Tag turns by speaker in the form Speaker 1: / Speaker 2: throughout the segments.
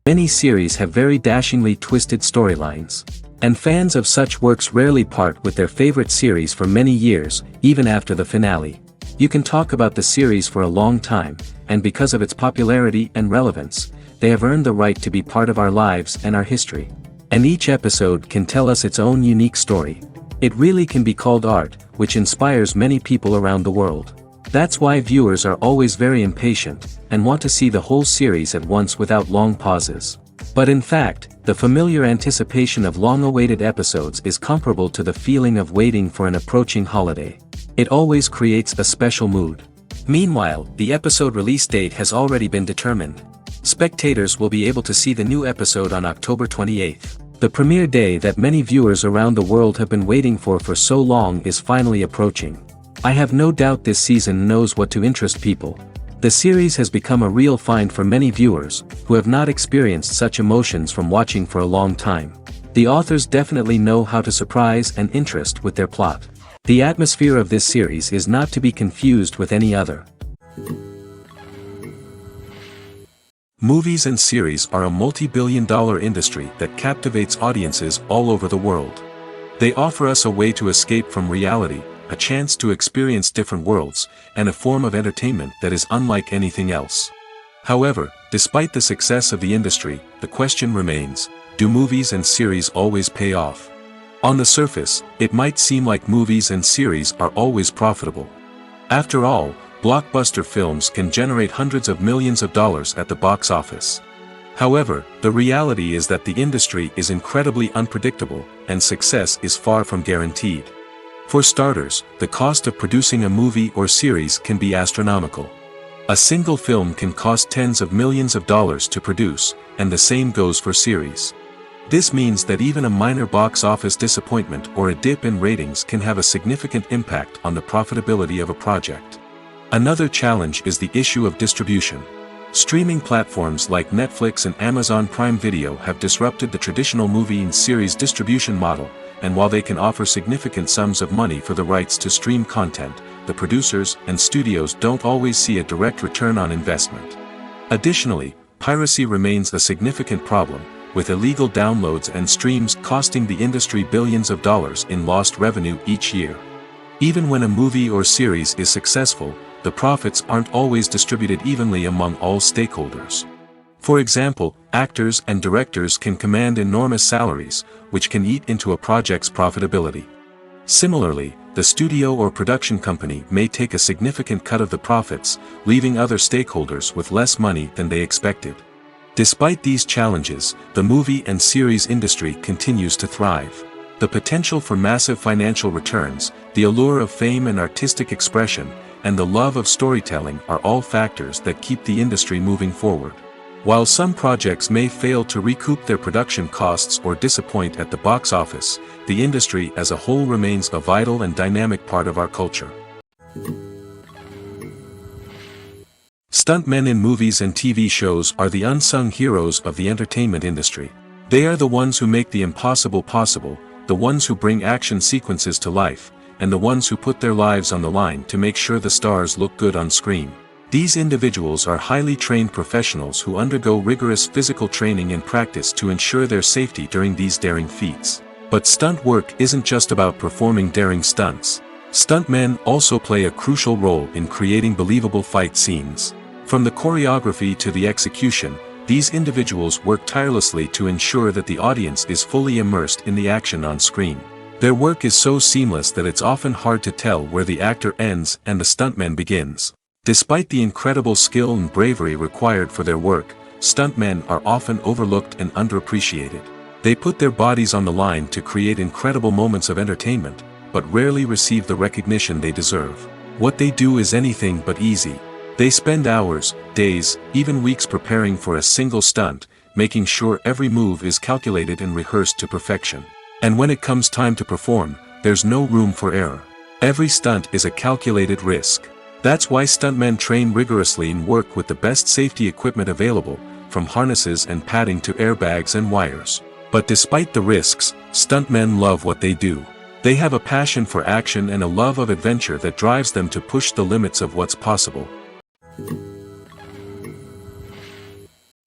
Speaker 1: Many series have very dashingly twisted storylines. And fans of such works rarely part with their favorite series for many years, even after the finale. You can talk about the series for a long time, and because of its popularity and relevance, they have earned the right to be part of our lives and our history. And each episode can tell us its own unique story. It really can be called art, which inspires many people around the world. That's why viewers are always very impatient, and want to see the whole series at once without long pauses. But in fact, the familiar anticipation of long-awaited episodes is comparable to the feeling of waiting for an approaching holiday. It always creates a special mood. Meanwhile, the episode release date has already been determined. Spectators will be able to see the new episode on October 28th. The premiere day that many viewers around the world have been waiting for so long is finally approaching. I have no doubt this season knows what to interest people. The series has become a real find for many viewers, who have not experienced such emotions from watching for a long time. The authors definitely know how to surprise and interest with their plot. The atmosphere of this series is not to be confused with any other. Movies and series are a multi-billion-dollar industry that captivates audiences all over the world. They offer us a way to escape from reality, a chance to experience different worlds, and a form of entertainment that is unlike anything else. However, despite the success of the industry, the question remains, do movies and series always pay off? On the surface, it might seem like movies and series are always profitable. After all, blockbuster films can generate hundreds of millions of dollars at the box office. However, the reality is that the industry is incredibly unpredictable, and success is far from guaranteed. For starters, the cost of producing a movie or series can be astronomical. A single film can cost tens of millions of dollars to produce, and the same goes for series. This means that even a minor box office disappointment or a dip in ratings can have a significant impact on the profitability of a project. Another challenge is the issue of distribution. Streaming platforms like Netflix and Amazon Prime Video have disrupted the traditional movie and series distribution model, and while they can offer significant sums of money for the rights to stream content, the producers and studios don't always see a direct return on investment. Additionally, piracy remains a significant problem, with illegal downloads and streams costing the industry billions of dollars in lost revenue each year. Even when a movie or series is successful, the profits aren't always distributed evenly among all stakeholders. For example, actors and directors can command enormous salaries, which can eat into a project's profitability. Similarly, the studio or production company may take a significant cut of the profits, leaving other stakeholders with less money than they expected. Despite these challenges, the movie and series industry continues to thrive. The potential for massive financial returns, the allure of fame and artistic expression, and the love of storytelling are all factors that keep the industry moving forward. While some projects may fail to recoup their production costs or disappoint at the box office, the industry as a whole remains a vital and dynamic part of our culture. Stuntmen in movies and TV shows are the unsung heroes of the entertainment industry. They are the ones who make the impossible possible, the ones who bring action sequences to life, and the ones who put their lives on the line to make sure the stars look good on screen. These individuals are highly trained professionals who undergo rigorous physical training and practice to ensure their safety during these daring feats. But stunt work isn't just about performing daring stunts. Stuntmen also play a crucial role in creating believable fight scenes. From the choreography to the execution, these individuals work tirelessly to ensure that the audience is fully immersed in the action on screen. Their work is so seamless that it's often hard to tell where the actor ends and the stuntman begins. Despite the incredible skill and bravery required for their work, stuntmen are often overlooked and underappreciated. They put their bodies on the line to create incredible moments of entertainment, but rarely receive the recognition they deserve. What they do is anything but easy. They spend hours, days, even weeks preparing for a single stunt, making sure every move is calculated and rehearsed to perfection. And when it comes time to perform, there's no room for error. Every stunt is a calculated risk. That's why stuntmen train rigorously and work with the best safety equipment available, from harnesses and padding to airbags and wires. But despite the risks, stuntmen love what they do. They have a passion for action and a love of adventure that drives them to push the limits of what's possible.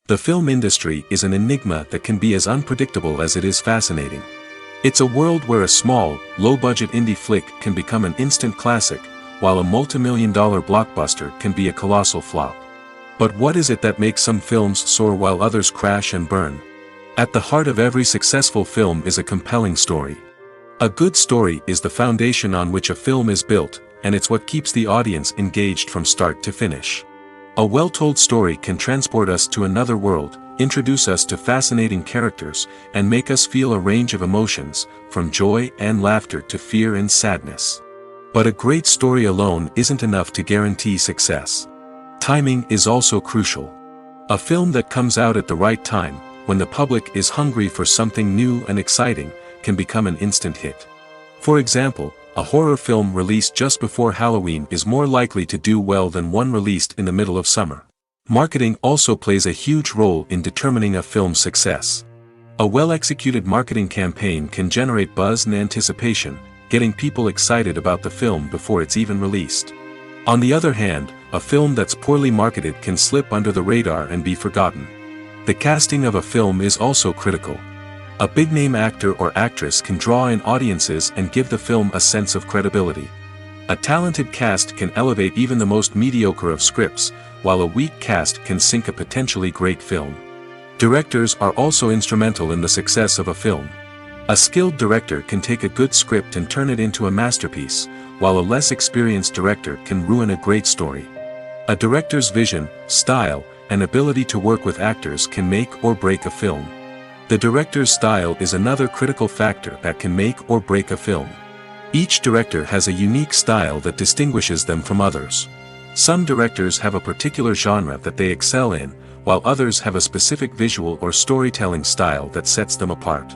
Speaker 1: The film industry is an enigma that can be as unpredictable as it is fascinating. It's a world where a small, low-budget indie flick can become an instant classic, while a multi-million-dollar blockbuster can be a colossal flop. But what is it that makes some films soar while others crash and burn? At the heart of every successful film is a compelling story. A good story is the foundation on which a film is built, and it's what keeps the audience engaged from start to finish. A well-told story can transport us to another world, introduce us to fascinating characters, and make us feel a range of emotions, from joy and laughter to fear and sadness. But a great story alone isn't enough to guarantee success. Timing is also crucial. A film that comes out at the right time, when the public is hungry for something new and exciting, can become an instant hit. For example, a horror film released just before Halloween is more likely to do well than one released in the middle of summer. Marketing also plays a huge role in determining a film's success. A well-executed marketing campaign can generate buzz and anticipation, getting people excited about the film before it's even released. On the other hand, a film that's poorly marketed can slip under the radar and be forgotten. The casting of a film is also critical. A big-name actor or actress can draw in audiences and give the film a sense of credibility. A talented cast can elevate even the most mediocre of scripts, while a weak cast can sink a potentially great film. Directors are also instrumental in the success of a film. A skilled director can take a good script and turn it into a masterpiece, while a less experienced director can ruin a great story. A director's vision, style, and ability to work with actors can make or break a film. The director's style is another critical factor that can make or break a film. Each director has a unique style that distinguishes them from others. Some directors have a particular genre that they excel in, while others have a specific visual or storytelling style that sets them apart.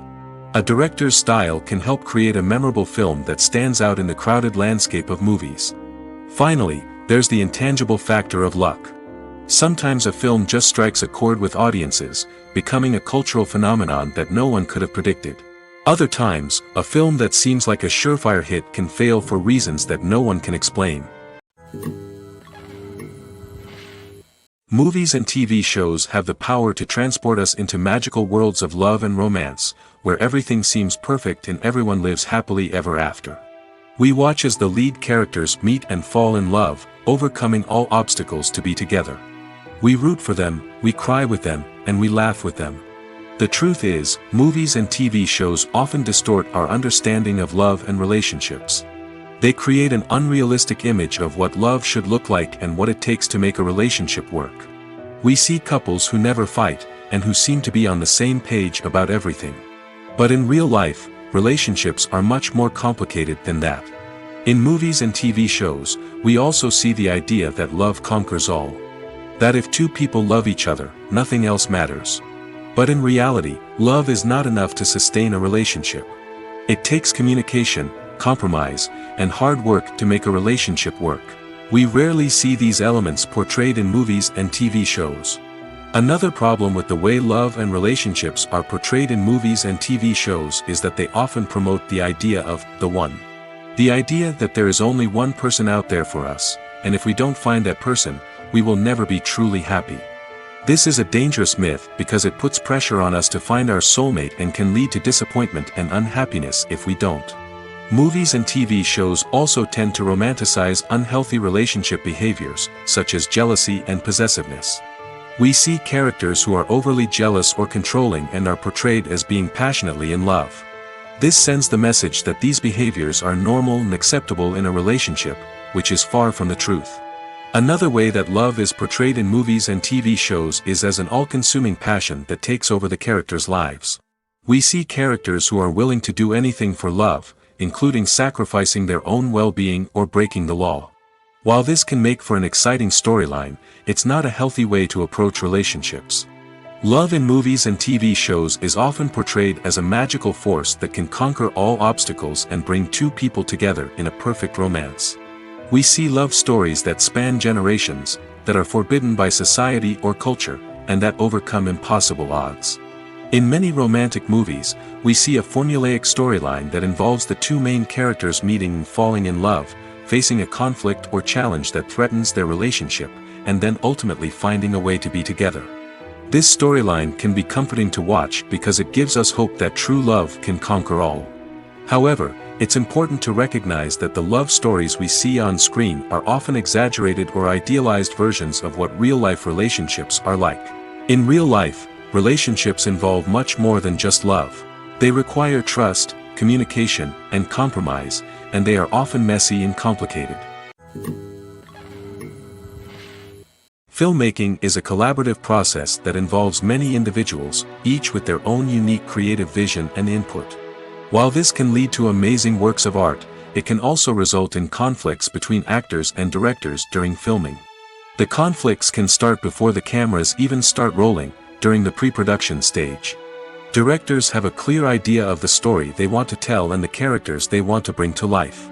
Speaker 1: A director's style can help create a memorable film that stands out in the crowded landscape of movies. Finally, there's the intangible factor of luck. Sometimes a film just strikes a chord with audiences, becoming a cultural phenomenon that no one could have predicted. Other times, a film that seems like a surefire hit can fail for reasons that no one can explain. Movies and TV shows have the power to transport us into magical worlds of love and romance, where everything seems perfect and everyone lives happily ever after. We watch as the lead characters meet and fall in love, overcoming all obstacles to be together. We root for them, we cry with them, and we laugh with them. The truth is, movies and TV shows often distort our understanding of love and relationships. They create an unrealistic image of what love should look like and what it takes to make a relationship work. We see couples who never fight, and who seem to be on the same page about everything. But in real life, relationships are much more complicated than that. In movies and TV shows, we also see the idea that love conquers all. That if two people love each other, nothing else matters. But in reality, love is not enough to sustain a relationship. It takes communication, compromise, and hard work to make a relationship work. We rarely see these elements portrayed in movies and TV shows. Another problem with the way love and relationships are portrayed in movies and TV shows is that they often promote the idea of the one. The idea that there is only one person out there for us, and if we don't find that person, we will never be truly happy. This is a dangerous myth because it puts pressure on us to find our soulmate and can lead to disappointment and unhappiness if we don't. Movies and TV shows also tend to romanticize unhealthy relationship behaviors, such as jealousy and possessiveness. We see characters who are overly jealous or controlling and are portrayed as being passionately in love. This sends the message that these behaviors are normal and acceptable in a relationship, which is far from the truth. Another way that love is portrayed in movies and TV shows is as an all-consuming passion that takes over the characters' lives. We see characters who are willing to do anything for love, including sacrificing their own well-being or breaking the law. While this can make for an exciting storyline, it's not a healthy way to approach relationships. Love in movies and TV shows is often portrayed as a magical force that can conquer all obstacles and bring two people together in a perfect romance. We see love stories that span generations, that are forbidden by society or culture, and that overcome impossible odds. In many romantic movies, we see a formulaic storyline that involves the two main characters meeting and falling in love, facing a conflict or challenge that threatens their relationship, and then ultimately finding a way to be together. This storyline can be comforting to watch because it gives us hope that true love can conquer all. However, it's important to recognize that the love stories we see on screen are often exaggerated or idealized versions of what real-life relationships are like. In real life, relationships involve much more than just love. They require trust, communication, and compromise, and they are often messy and complicated. Filmmaking is a collaborative process that involves many individuals, each with their own unique creative vision and input. While this can lead to amazing works of art, it can also result in conflicts between actors and directors during filming. The conflicts can start before the cameras even start rolling, during the pre-production stage. Directors have a clear idea of the story they want to tell and the characters they want to bring to life.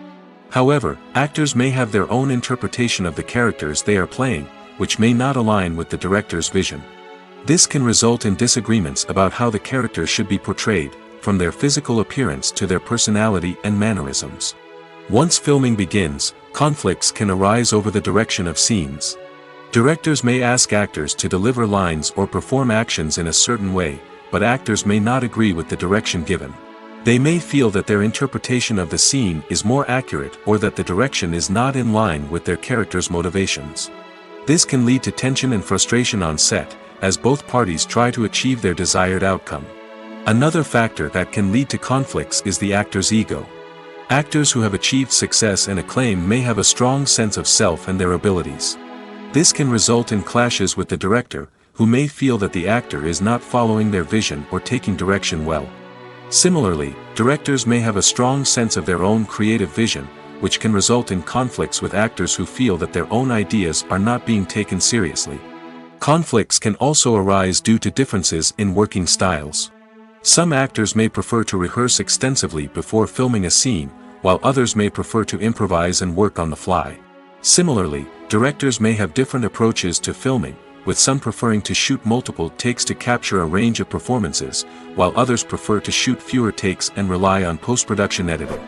Speaker 1: However, actors may have their own interpretation of the characters they are playing, which may not align with the director's vision. This can result in disagreements about how the characters should be portrayed, from their physical appearance to their personality and mannerisms. Once filming begins, conflicts can arise over the direction of scenes. Directors may ask actors to deliver lines or perform actions in a certain way, but actors may not agree with the direction given. They may feel that their interpretation of the scene is more accurate or that the direction is not in line with their character's motivations. This can lead to tension and frustration on set, as both parties try to achieve their desired outcome. Another factor that can lead to conflicts is the actor's ego. Actors who have achieved success and acclaim may have a strong sense of self and their abilities. This can result in clashes with the director, who may feel that the actor is not following their vision or taking direction well. Similarly, directors may have a strong sense of their own creative vision, which can result in conflicts with actors who feel that their own ideas are not being taken seriously. Conflicts can also arise due to differences in working styles. Some actors may prefer to rehearse extensively before filming a scene, while others may prefer to improvise and work on the fly. Similarly, directors may have different approaches to filming, with some preferring to shoot multiple takes to capture a range of performances, while others prefer to shoot fewer takes and rely on post-production editing.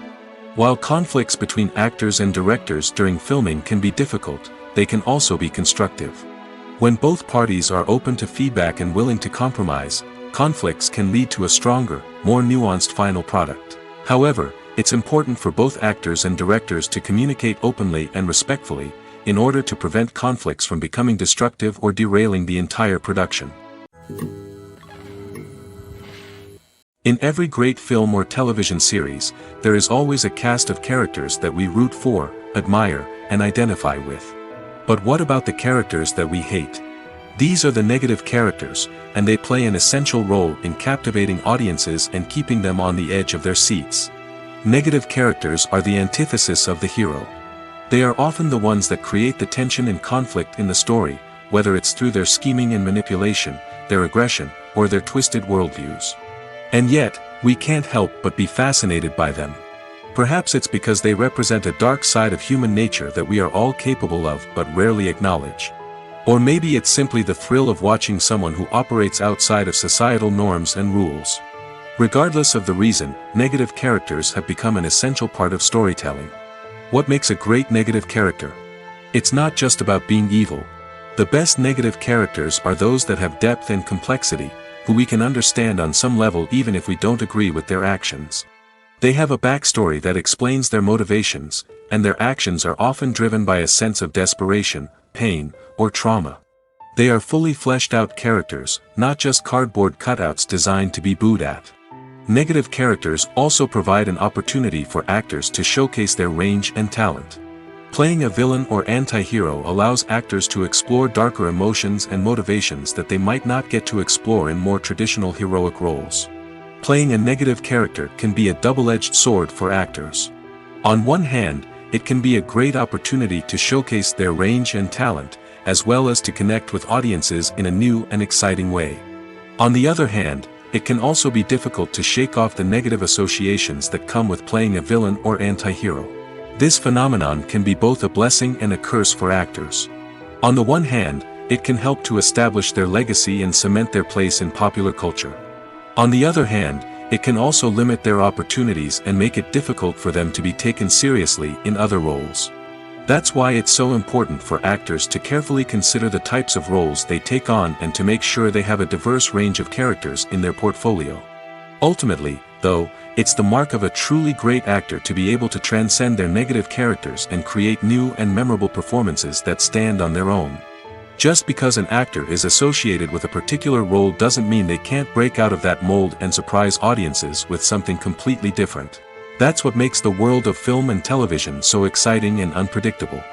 Speaker 1: While conflicts between actors and directors during filming can be difficult, they can also be constructive. When both parties are open to feedback and willing to compromise, conflicts can lead to a stronger, more nuanced final product. However, it's important for both actors and directors to communicate openly and respectfully, in order to prevent conflicts from becoming destructive or derailing the entire production. In every great film or television series, there is always a cast of characters that we root for, admire, and identify with. But what about the characters that we hate? These are the negative characters, and they play an essential role in captivating audiences and keeping them on the edge of their seats. Negative characters are the antithesis of the hero. They are often the ones that create the tension and conflict in the story, whether it's through their scheming and manipulation, their aggression, or their twisted worldviews. And yet, we can't help but be fascinated by them. Perhaps it's because they represent a dark side of human nature that we are all capable of but rarely acknowledge. Or maybe it's simply the thrill of watching someone who operates outside of societal norms and rules. Regardless of the reason, negative characters have become an essential part of storytelling. What makes a great negative character? It's not just about being evil. The best negative characters are those that have depth and complexity, who we can understand on some level even if we don't agree with their actions. They have a backstory that explains their motivations, and their actions are often driven by a sense of desperation, pain, or trauma. They are fully fleshed out characters, not just cardboard cutouts designed to be booed at. Negative characters also provide an opportunity for actors to showcase their range and talent. Playing a villain or anti-hero allows actors to explore darker emotions and motivations that they might not get to explore in more traditional heroic roles. Playing a negative character can be a double-edged sword for actors. On one hand, it can be a great opportunity to showcase their range and talent, as well as to connect with audiences in a new and exciting way. On the other hand, it can also be difficult to shake off the negative associations that come with playing a villain or anti-hero. This phenomenon can be both a blessing and a curse for actors. On the one hand, it can help to establish their legacy and cement their place in popular culture. On the other hand, it can also limit their opportunities and make it difficult for them to be taken seriously in other roles. That's why it's so important for actors to carefully consider the types of roles they take on and to make sure they have a diverse range of characters in their portfolio. Ultimately, though, it's the mark of a truly great actor to be able to transcend their negative characters and create new and memorable performances that stand on their own. Just because an actor is associated with a particular role doesn't mean they can't break out of that mold and surprise audiences with something completely different. That's what makes the world of film and television so exciting and unpredictable.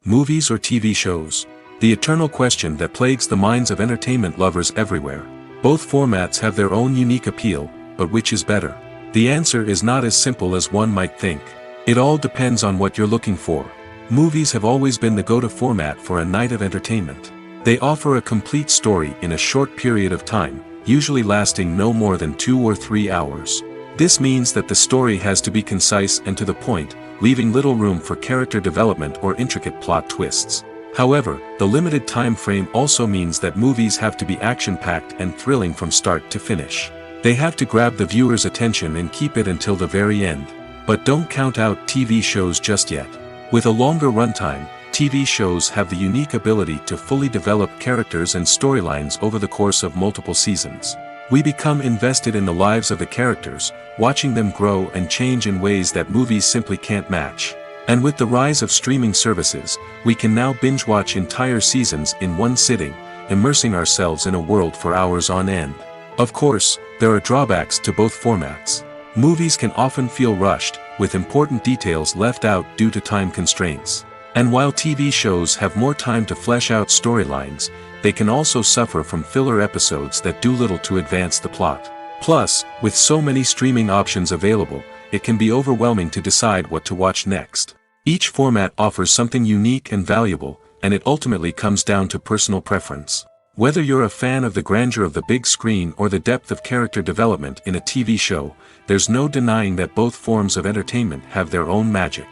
Speaker 1: Movies or TV shows? The eternal question that plagues the minds of entertainment lovers everywhere. Both formats have their own unique appeal, but which is better? The answer is not as simple as one might think. It all depends on what you're looking for. Movies have always been the go-to format for a night of entertainment. They offer a complete story in a short period of time, usually lasting no more than 2 or 3 hours. This means that the story has to be concise and to the point, leaving little room for character development or intricate plot twists. However, the limited time frame also means that movies have to be action-packed and thrilling from start to finish. They have to grab the viewer's attention and keep it until the very end. But don't count out TV shows just yet. With a longer runtime, TV shows have the unique ability to fully develop characters and storylines over the course of multiple seasons. We become invested in the lives of the characters, watching them grow and change in ways that movies simply can't match. And with the rise of streaming services, we can now binge-watch entire seasons in one sitting, immersing ourselves in a world for hours on end. Of course, there are drawbacks to both formats. Movies can often feel rushed, with important details left out due to time constraints. And while TV shows have more time to flesh out storylines, they can also suffer from filler episodes that do little to advance the plot. Plus, with so many streaming options available, it can be overwhelming to decide what to watch next. Each format offers something unique and valuable, and it ultimately comes down to personal preference. Whether you're a fan of the grandeur of the big screen or the depth of character development in a TV show, there's no denying that both forms of entertainment have their own magic.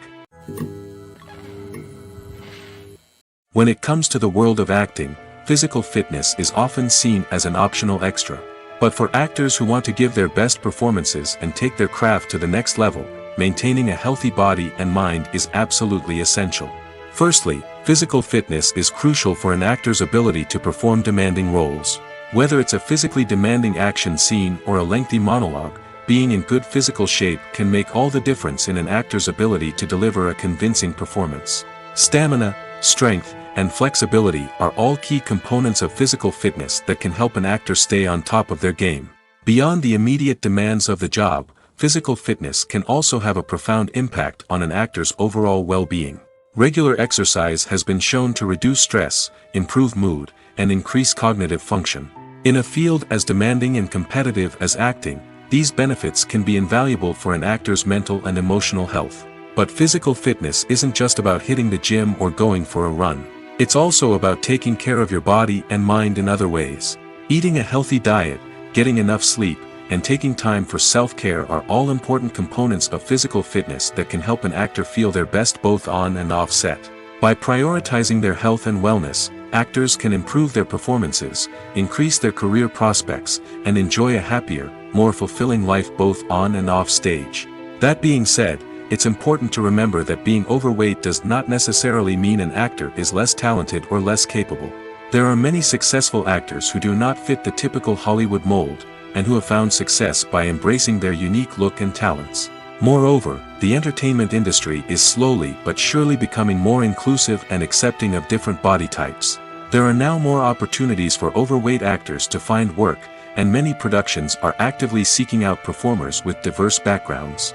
Speaker 1: When it comes to the world of acting, physical fitness is often seen as an optional extra. But for actors who want to give their best performances and take their craft to the next level, maintaining a healthy body and mind is absolutely essential. Firstly, physical fitness is crucial for an actor's ability to perform demanding roles. Whether it's a physically demanding action scene or a lengthy monologue, being in good physical shape can make all the difference in an actor's ability to deliver a convincing performance. Stamina, strength, and flexibility are all key components of physical fitness that can help an actor stay on top of their game. Beyond the immediate demands of the job, physical fitness can also have a profound impact on an actor's overall well-being. Regular exercise has been shown to reduce stress, improve mood, and increase cognitive function. In a field as demanding and competitive as acting, these benefits can be invaluable for an actor's mental and emotional health. But physical fitness isn't just about hitting the gym or going for a run. It's also about taking care of your body and mind in other ways. Eating a healthy diet, getting enough sleep, and taking time for self-care are all important components of physical fitness that can help an actor feel their best both on and off set. By prioritizing their health and wellness, actors can improve their performances, increase their career prospects, and enjoy a happier, more fulfilling life both on and off stage. That being said, it's important to remember that being overweight does not necessarily mean an actor is less talented or less capable. There are many successful actors who do not fit the typical Hollywood mold, and who have found success by embracing their unique look and talents. Moreover, the entertainment industry is slowly but surely becoming more inclusive and accepting of different body types. There are now more opportunities for overweight actors to find work, and many productions are actively seeking out performers with diverse backgrounds.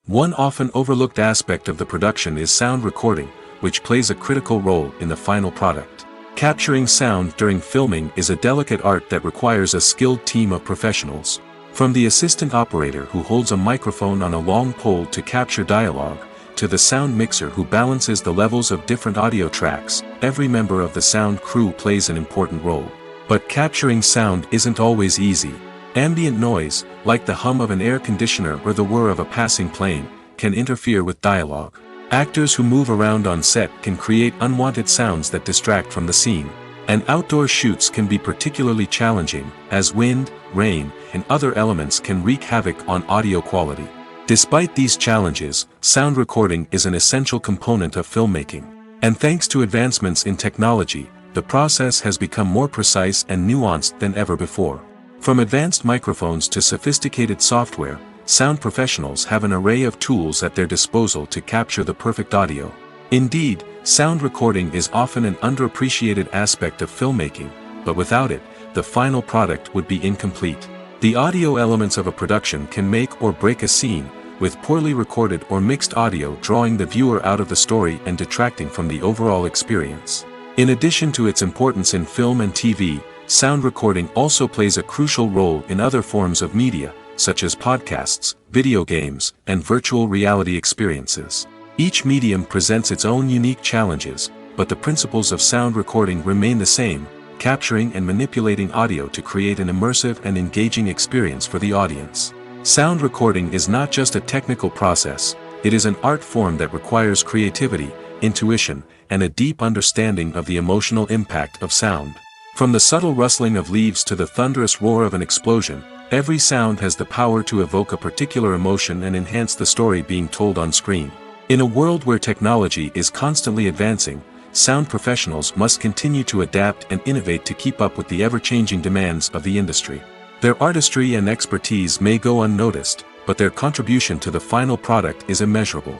Speaker 1: One often overlooked aspect of the production is sound recording, which plays a critical role in the final product. Capturing sound during filming is a delicate art that requires a skilled team of professionals. From the assistant operator who holds a microphone on a long pole to capture dialogue, to the sound mixer who balances the levels of different audio tracks, every member of the sound crew plays an important role. But capturing sound isn't always easy. Ambient noise, like the hum of an air conditioner or the whir of a passing plane, can interfere with dialogue. Actors who move around on set can create unwanted sounds that distract from the scene. And outdoor shoots can be particularly challenging, as wind, rain, and other elements can wreak havoc on audio quality. Despite these challenges, sound recording is an essential component of filmmaking. And thanks to advancements in technology, the process has become more precise and nuanced than ever before. From advanced microphones to sophisticated software, sound professionals have an array of tools at their disposal to capture the perfect audio. Indeed, sound recording is often an underappreciated aspect of filmmaking, but without it, the final product would be incomplete. The audio elements of a production can make or break a scene, with poorly recorded or mixed audio drawing the viewer out of the story and detracting from the overall experience. In addition to its importance in film and TV, sound recording also plays a crucial role in other forms of media, such as podcasts, video games, and virtual reality experiences. Each medium presents its own unique challenges, but the principles of sound recording remain the same, capturing and manipulating audio to create an immersive and engaging experience for the audience. Sound recording is not just a technical process, it is an art form that requires creativity, intuition, and a deep understanding of the emotional impact of sound. From the subtle rustling of leaves to the thunderous roar of an explosion, every sound has the power to evoke a particular emotion and enhance the story being told on screen. In a world where technology is constantly advancing, sound professionals must continue to adapt and innovate to keep up with the ever-changing demands of the industry. Their artistry and expertise may go unnoticed, but their contribution to the final product is immeasurable.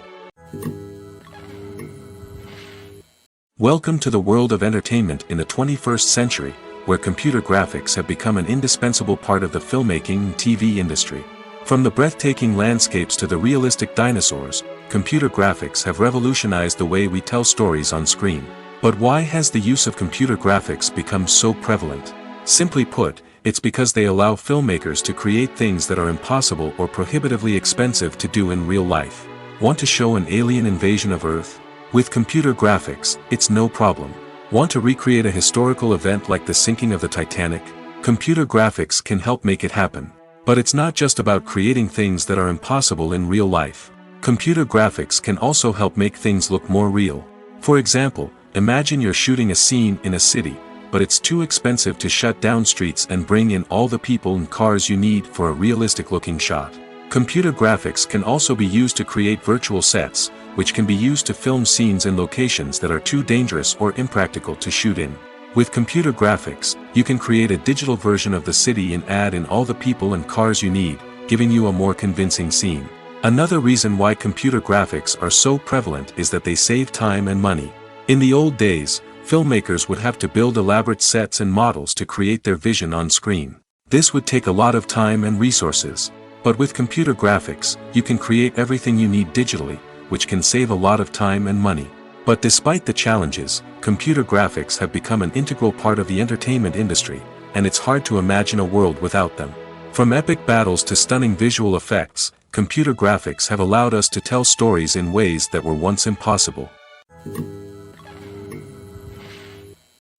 Speaker 1: Welcome to the world of entertainment in the 21st century, where computer graphics have become an indispensable part of the filmmaking and TV industry. From the breathtaking landscapes to the realistic dinosaurs, computer graphics have revolutionized the way we tell stories on screen. But why has the use of computer graphics become so prevalent? Simply put, it's because they allow filmmakers to create things that are impossible or prohibitively expensive to do in real life. Want to show an alien invasion of Earth? With computer graphics, it's no problem. Want to recreate a historical event like the sinking of the Titanic? Computer graphics can help make it happen. But it's not just about creating things that are impossible in real life. Computer graphics can also help make things look more real. For example, imagine you're shooting a scene in a city, but it's too expensive to shut down streets and bring in all the people and cars you need for a realistic-looking shot. Computer graphics can also be used to create virtual sets, which can be used to film scenes in locations that are too dangerous or impractical to shoot in. With computer graphics, you can create a digital version of the city and add in all the people and cars you need, giving you a more convincing scene. Another reason why computer graphics are so prevalent is that they save time and money. In the old days, filmmakers would have to build elaborate sets and models to create their vision on screen. This would take a lot of time and resources. But with computer graphics, you can create everything you need digitally, which can save a lot of time and money. But despite the challenges, computer graphics have become an integral part of the entertainment industry, and it's hard to imagine a world without them. From epic battles to stunning visual effects, computer graphics have allowed us to tell stories in ways that were once impossible.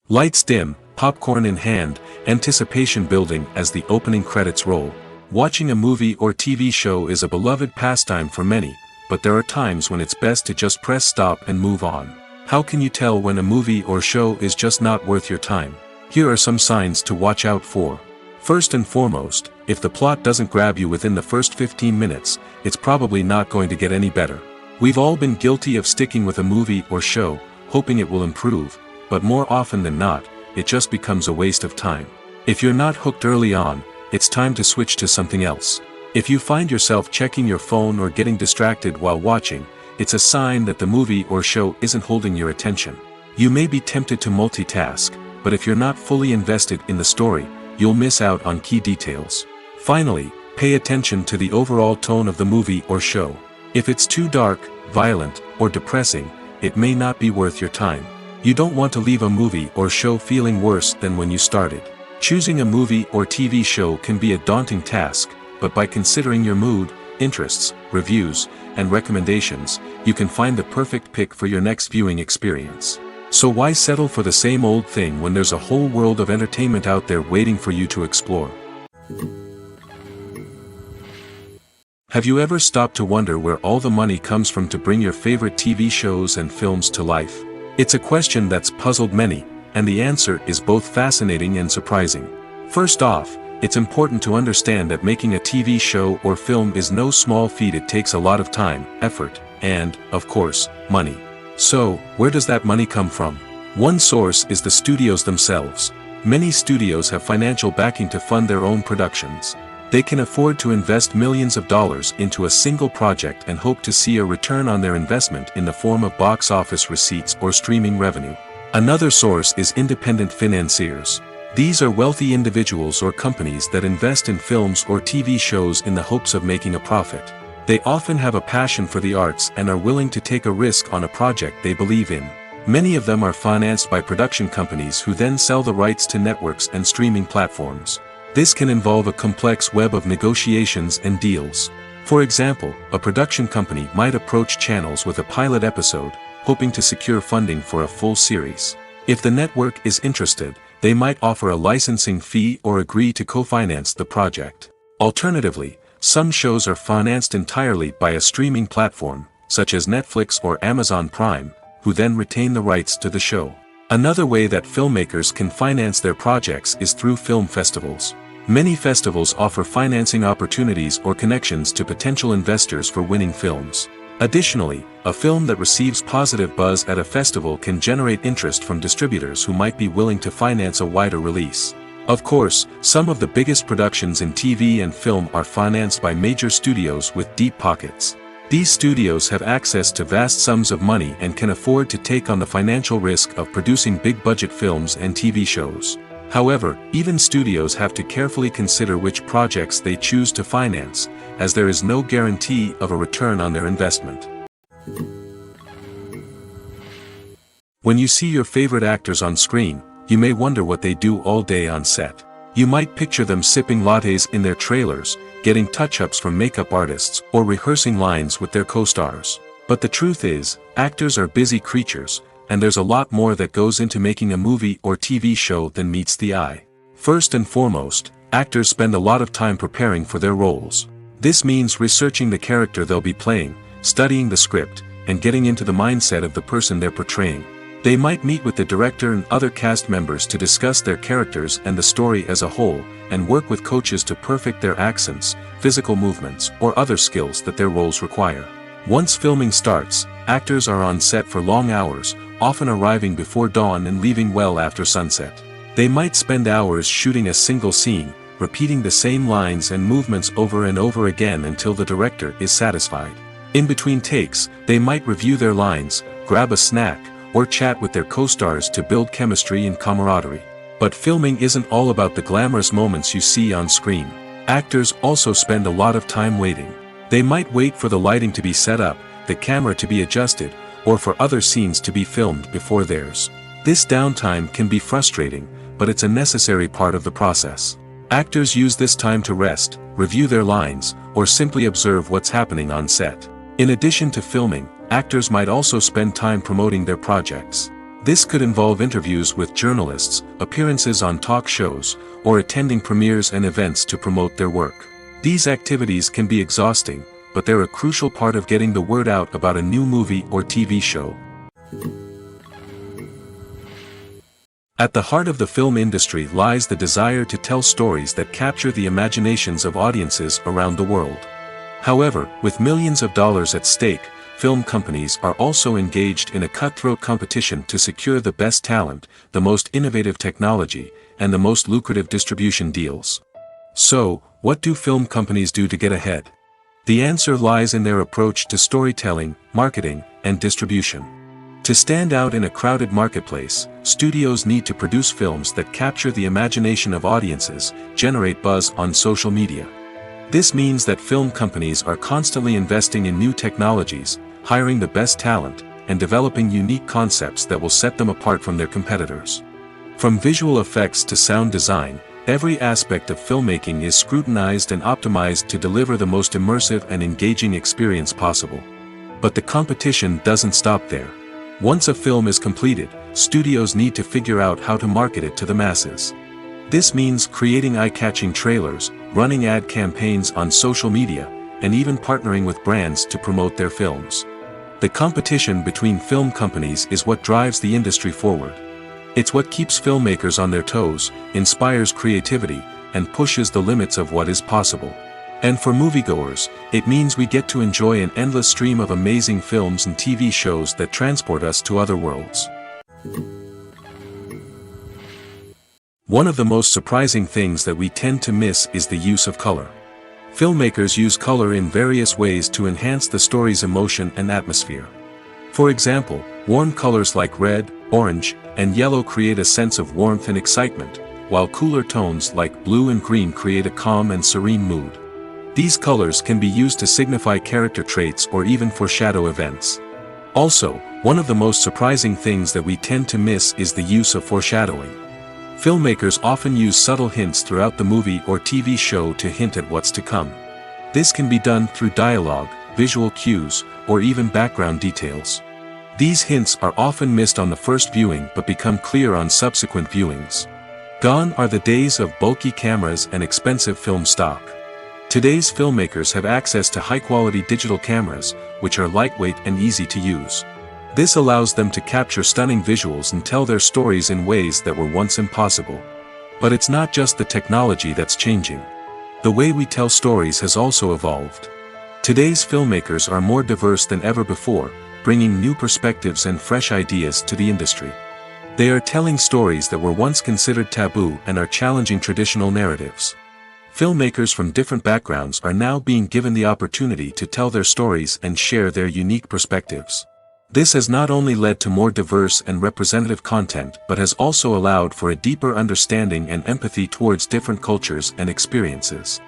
Speaker 1: Lights dim, popcorn in hand, anticipation building as the opening credits roll. Watching a movie or TV show is a beloved pastime for many, but there are times when it's best to just press stop and move on. How can you tell when a movie or show is just not worth your time? Here are some signs to watch out for. First and foremost, if the plot doesn't grab you within the first 15 minutes, it's probably not going to get any better. We've all been guilty of sticking with a movie or show, hoping it will improve, but more often than not, it just becomes a waste of time. If you're not hooked early on, it's time to switch to something else. If you find yourself checking your phone or getting distracted while watching, it's a sign that the movie or show isn't holding your attention. You may be tempted to multitask, but if you're not fully invested in the story, you'll miss out on key details. Finally, pay attention to the overall tone of the movie or show. If it's too dark, violent, or depressing, it may not be worth your time. You don't want to leave a movie or show feeling worse than when you started. Choosing a movie or TV show can be a daunting task, but by considering your mood, interests, reviews, and recommendations, you can find the perfect pick for your next viewing experience. So why settle for the same old thing when there's a whole world of entertainment out there waiting for you to explore? Have you ever stopped to wonder where all the money comes from to bring your favorite TV shows and films to life? It's a question that's puzzled many, and the answer is both fascinating and surprising. First off, it's important to understand that making a TV show or film is no small feat. It takes a lot of time, effort, and, of course, money. So, where does that money come from? One source is the studios themselves. Many studios have financial backing to fund their own productions. They can afford to invest millions of dollars into a single project and hope to see a return on their investment in the form of box office receipts or streaming revenue. Another source is independent financiers. These are wealthy individuals or companies that invest in films or TV shows in the hopes of making a profit. They often have a passion for the arts and are willing to take a risk on a project they believe in. Many of them are financed by production companies who then sell the rights to networks and streaming platforms. This can involve a complex web of negotiations and deals. For example, a production company might approach channels with a pilot episode, hoping to secure funding for a full series. If the network is interested, they might offer a licensing fee or agree to co-finance the project. Alternatively, some shows are financed entirely by a streaming platform, such as Netflix or Amazon Prime, who then retain the rights to the show. Another way that filmmakers can finance their projects is through film festivals. Many festivals offer financing opportunities or connections to potential investors for winning films. Additionally, a film that receives positive buzz at a festival can generate interest from distributors who might be willing to finance a wider release. Of course, some of the biggest productions in TV and film are financed by major studios with deep pockets. These studios have access to vast sums of money and can afford to take on the financial risk of producing big-budget films and TV shows. However, even studios have to carefully consider which projects they choose to finance, as there is no guarantee of a return on their investment. When you see your favorite actors on screen, you may wonder what they do all day on set. You might picture them sipping lattes in their trailers, getting touch-ups from makeup artists, or rehearsing lines with their co-stars. But the truth is, actors are busy creatures, and there's a lot more that goes into making a movie or TV show than meets the eye. First and foremost, actors spend a lot of time preparing for their roles. This means researching the character they'll be playing, studying the script, and getting into the mindset of the person they're portraying. They might meet with the director and other cast members to discuss their characters and the story as a whole, and work with coaches to perfect their accents, physical movements, or other skills that their roles require. Once filming starts, actors are on set for long hours, often arriving before dawn and leaving well after sunset. They might spend hours shooting a single scene, repeating the same lines and movements over and over again until the director is satisfied. In between takes, they might review their lines, grab a snack, or chat with their co-stars to build chemistry and camaraderie. But filming isn't all about the glamorous moments you see on screen. Actors also spend a lot of time waiting. They might wait for the lighting to be set up, the camera to be adjusted, or for other scenes to be filmed before theirs. This downtime can be frustrating, but it's a necessary part of the process. Actors use this time to rest, review their lines, or simply observe what's happening on set. In addition to filming, actors might also spend time promoting their projects. This could involve interviews with journalists, appearances on talk shows, or attending premieres and events to promote their work. These activities can be exhausting, but they're a crucial part of getting the word out about a new movie or TV show. At the heart of the film industry lies the desire to tell stories that capture the imaginations of audiences around the world. However, with millions of dollars at stake, film companies are also engaged in a cutthroat competition to secure the best talent, the most innovative technology, and the most lucrative distribution deals. So, what do film companies do to get ahead? The answer lies in their approach to storytelling, marketing, and distribution. To stand out in a crowded marketplace, studios need to produce films that capture the imagination of audiences, generate buzz on social media. This means that film companies are constantly investing in new technologies, hiring the best talent, and developing unique concepts that will set them apart from their competitors. From visual effects to sound design, every aspect of filmmaking is scrutinized and optimized to deliver the most immersive and engaging experience possible. But the competition doesn't stop there. Once a film is completed, studios need to figure out how to market it to the masses. This means creating eye-catching trailers, running ad campaigns on social media, and even partnering with brands to promote their films. The competition between film companies is what drives the industry forward. It's what keeps filmmakers on their toes, inspires creativity, and pushes the limits of what is possible. And for moviegoers, it means we get to enjoy an endless stream of amazing films and TV shows that transport us to other worlds. One of the most surprising things that we tend to miss is the use of color. Filmmakers use color in various ways to enhance the story's emotion and atmosphere. For example, warm colors like red, orange, and yellow create a sense of warmth and excitement, while cooler tones like blue and green create a calm and serene mood. These colors can be used to signify character traits or even foreshadow events. Also, one of the most surprising things that we tend to miss is the use of foreshadowing. Filmmakers often use subtle hints throughout the movie or TV show to hint at what's to come. This can be done through dialogue, visual cues, or even background details. These hints are often missed on the first viewing but become clear on subsequent viewings. Gone are the days of bulky cameras and expensive film stock. Today's filmmakers have access to high-quality digital cameras, which are lightweight and easy to use. This allows them to capture stunning visuals and tell their stories in ways that were once impossible. But it's not just the technology that's changing. The way we tell stories has also evolved. Today's filmmakers are more diverse than ever before, bringing new perspectives and fresh ideas to the industry. They are telling stories that were once considered taboo and are challenging traditional narratives. Filmmakers from different backgrounds are now being given the opportunity to tell their stories and share their unique perspectives. This has not only led to more diverse and representative content but has also allowed for a deeper understanding and empathy towards different cultures and experiences.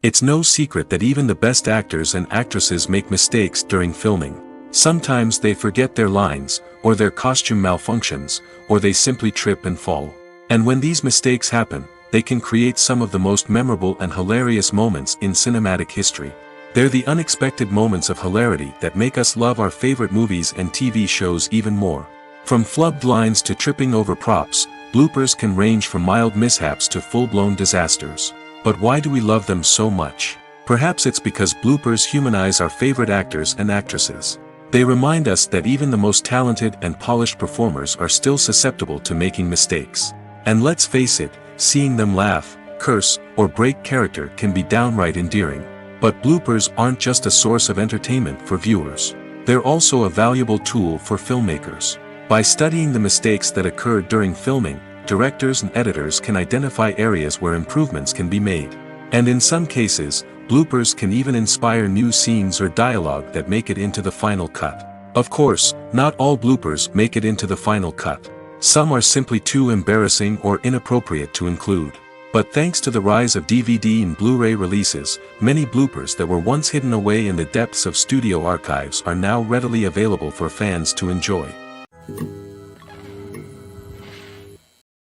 Speaker 1: It's no secret that even the best actors and actresses make mistakes during filming. Sometimes they forget their lines, or their costume malfunctions, or they simply trip and fall. And when these mistakes happen, they can create some of the most memorable and hilarious moments in cinematic history. They're the unexpected moments of hilarity that make us love our favorite movies and TV shows even more. From flubbed lines to tripping over props, bloopers can range from mild mishaps to full-blown disasters. But why do we love them so much? Perhaps it's because bloopers humanize our favorite actors and actresses. They remind us that even the most talented and polished performers are still susceptible to making mistakes. And let's face it, seeing them laugh, curse, or break character can be downright endearing. But bloopers aren't just a source of entertainment for viewers. They're also a valuable tool for filmmakers. By studying the mistakes that occurred during filming, directors and editors can identify areas where improvements can be made. And in some cases, bloopers can even inspire new scenes or dialogue that make it into the final cut. Of course, not all bloopers make it into the final cut. Some are simply too embarrassing or inappropriate to include. But thanks to the rise of DVD and Blu-ray releases, many bloopers that were once hidden away in the depths of studio archives are now readily available for fans to enjoy.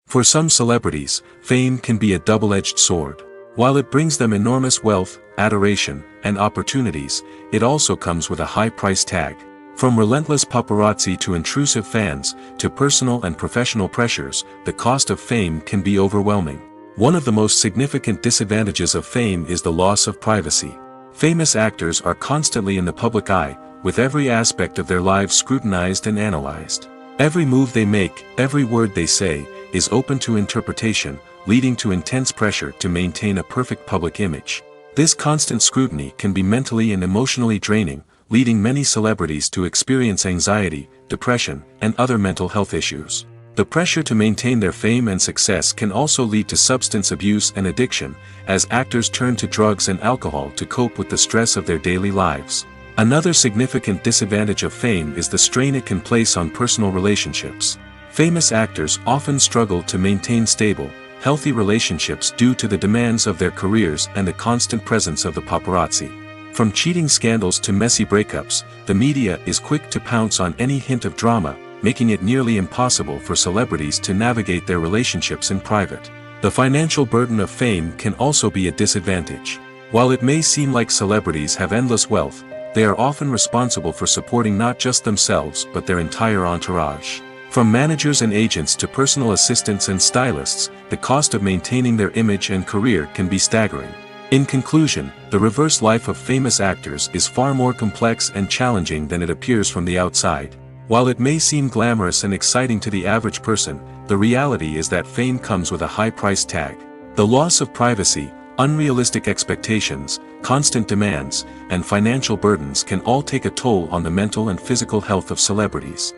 Speaker 1: For some celebrities, fame can be a double-edged sword. While it brings them enormous wealth, adoration, and opportunities, it also comes with a high price tag. From relentless paparazzi to intrusive fans, to personal and professional pressures, the cost of fame can be overwhelming. One of the most significant disadvantages of fame is the loss of privacy. Famous actors are constantly in the public eye, with every aspect of their lives scrutinized and analyzed. Every move they make, every word they say, is open to interpretation, leading to intense pressure to maintain a perfect public image. This constant scrutiny can be mentally and emotionally draining, leading many celebrities to experience anxiety, depression, and other mental health issues. The pressure to maintain their fame and success can also lead to substance abuse and addiction, as actors turn to drugs and alcohol to cope with the stress of their daily lives. Another significant disadvantage of fame is the strain it can place on personal relationships. Famous actors often struggle to maintain stable, healthy relationships due to the demands of their careers and the constant presence of the paparazzi. From cheating scandals to messy breakups, the media is quick to pounce on any hint of drama, making it nearly impossible for celebrities to navigate their relationships in private. The financial burden of fame can also be a disadvantage. While it may seem like celebrities have endless wealth, they are often responsible for supporting not just themselves but their entire entourage. From managers and agents to personal assistants and stylists, the cost of maintaining their image and career can be staggering. In conclusion, the reverse life of famous actors is far more complex and challenging than it appears from the outside. While it may seem glamorous and exciting to the average person, the reality is that fame comes with a high price tag. The loss of privacy, unrealistic expectations, constant demands, and financial burdens can all take a toll on the mental and physical health of celebrities.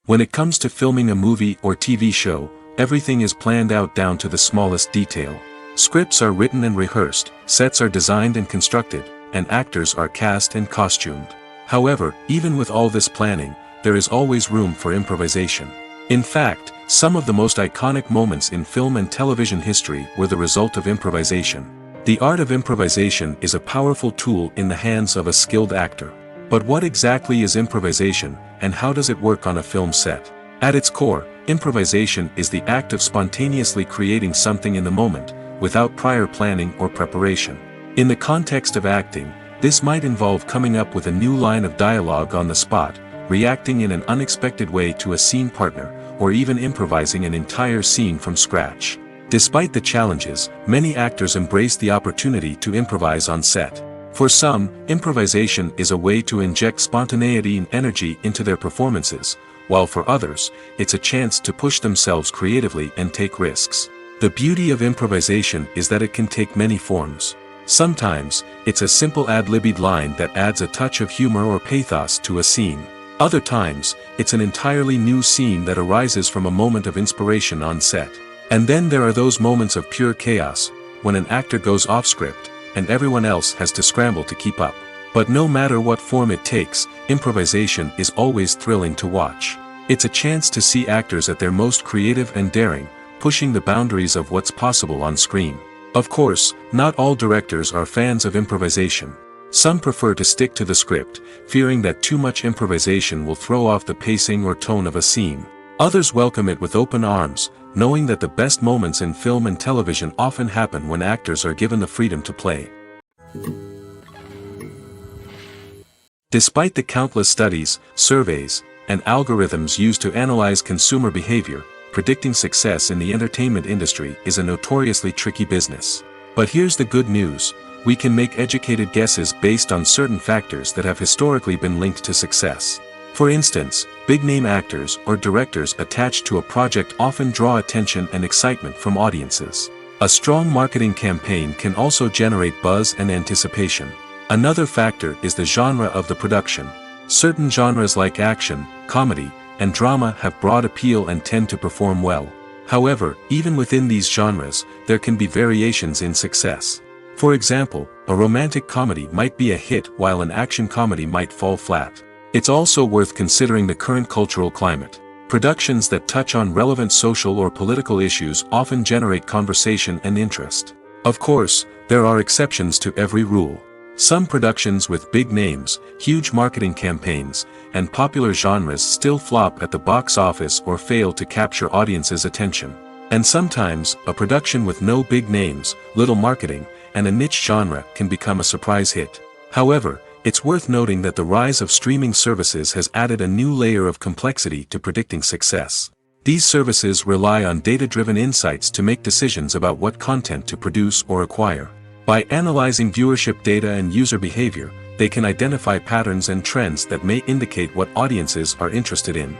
Speaker 1: When it comes to filming a movie or TV show, everything is planned out down to the smallest detail. Scripts are written and rehearsed, sets are designed and constructed, and actors are cast and costumed. However, even with all this planning, there is always room for improvisation. In fact, some of the most iconic moments in film and television history were the result of improvisation. The art of improvisation is a powerful tool in the hands of a skilled actor. But what exactly is improvisation, and how does it work on a film set? At its core, improvisation is the act of spontaneously creating something in the moment, without prior planning or preparation. In the context of acting, this might involve coming up with a new line of dialogue on the spot, reacting in an unexpected way to a scene partner, or even improvising an entire scene from scratch. Despite the challenges, many actors embrace the opportunity to improvise on set. For some, improvisation is a way to inject spontaneity and energy into their performances, while for others, it's a chance to push themselves creatively and take risks. The beauty of improvisation is that it can take many forms. Sometimes, it's a simple ad-libbed line that adds a touch of humor or pathos to a scene. Other times, it's an entirely new scene that arises from a moment of inspiration on set. And then there are those moments of pure chaos, when an actor goes off script, and everyone else has to scramble to keep up. But no matter what form it takes, improvisation is always thrilling to watch. It's a chance to see actors at their most creative and daring, pushing the boundaries of what's possible on screen. Of course, not all directors are fans of improvisation. Some prefer to stick to the script, fearing that too much improvisation will throw off the pacing or tone of a scene. Others welcome it with open arms, knowing that the best moments in film and television often happen when actors are given the freedom to play. Despite the countless studies, surveys, and algorithms used to analyze consumer behavior, predicting success in the entertainment industry is a notoriously tricky business. But here's the good news: we can make educated guesses based on certain factors that have historically been linked to success. For instance, big-name actors or directors attached to a project often draw attention and excitement from audiences. A strong marketing campaign can also generate buzz and anticipation. Another factor is the genre of the production. Certain genres like action, comedy, and drama have broad appeal and tend to perform well. However, even within these genres, there can be variations in success. For example, a romantic comedy might be a hit while an action comedy might fall flat. It's also worth considering the current cultural climate. Productions that touch on relevant social or political issues often generate conversation and interest. Of course, there are exceptions to every rule. Some productions with big names, huge marketing campaigns, and popular genres still flop at the box office or fail to capture audiences' attention. And sometimes, a production with no big names, little marketing, and a niche genre can become a surprise hit. However, it's worth noting that the rise of streaming services has added a new layer of complexity to predicting success. These services rely on data-driven insights to make decisions about what content to produce or acquire. By analyzing viewership data and user behavior, they can identify patterns and trends that may indicate what audiences are interested in.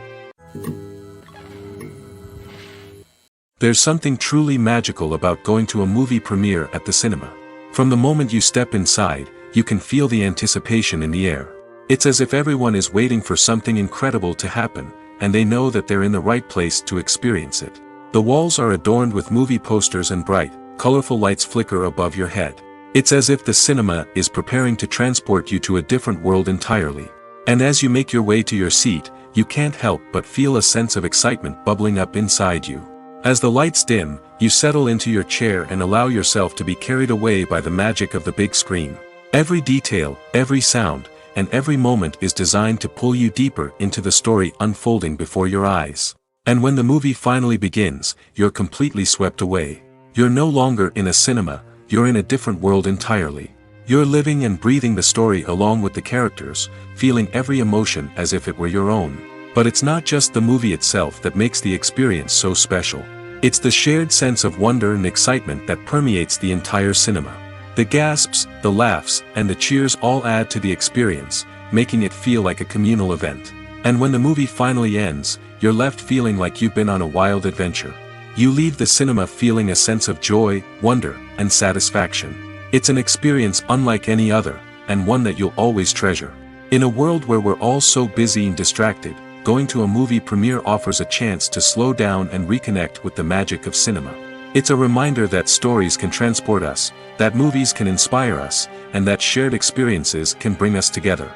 Speaker 1: There's something truly magical about going to a movie premiere at the cinema. From the moment you step inside, you can feel the anticipation in the air. It's as if everyone is waiting for something incredible to happen, and they know that they're in the right place to experience it. The walls are adorned with movie posters and bright, colorful lights flicker above your head. It's as if the cinema is preparing to transport you to a different world entirely. And as you make your way to your seat, you can't help but feel a sense of excitement bubbling up inside you. As the lights dim, you settle into your chair and allow yourself to be carried away by the magic of the big screen. Every detail, every sound, and every moment is designed to pull you deeper into the story unfolding before your eyes. And when the movie finally begins, you're completely swept away. You're no longer in a cinema, you're in a different world entirely. You're living and breathing the story along with the characters, feeling every emotion as if it were your own. But it's not just the movie itself that makes the experience so special. It's the shared sense of wonder and excitement that permeates the entire cinema. The gasps, the laughs, and the cheers all add to the experience, making it feel like a communal event. And when the movie finally ends, you're left feeling like you've been on a wild adventure. You leave the cinema feeling a sense of joy, wonder, and satisfaction. It's an experience unlike any other, and one that you'll always treasure. In a world where we're all so busy and distracted, going to a movie premiere offers a chance to slow down and reconnect with the magic of cinema. It's a reminder that stories can transport us, that movies can inspire us, and that shared experiences can bring us together.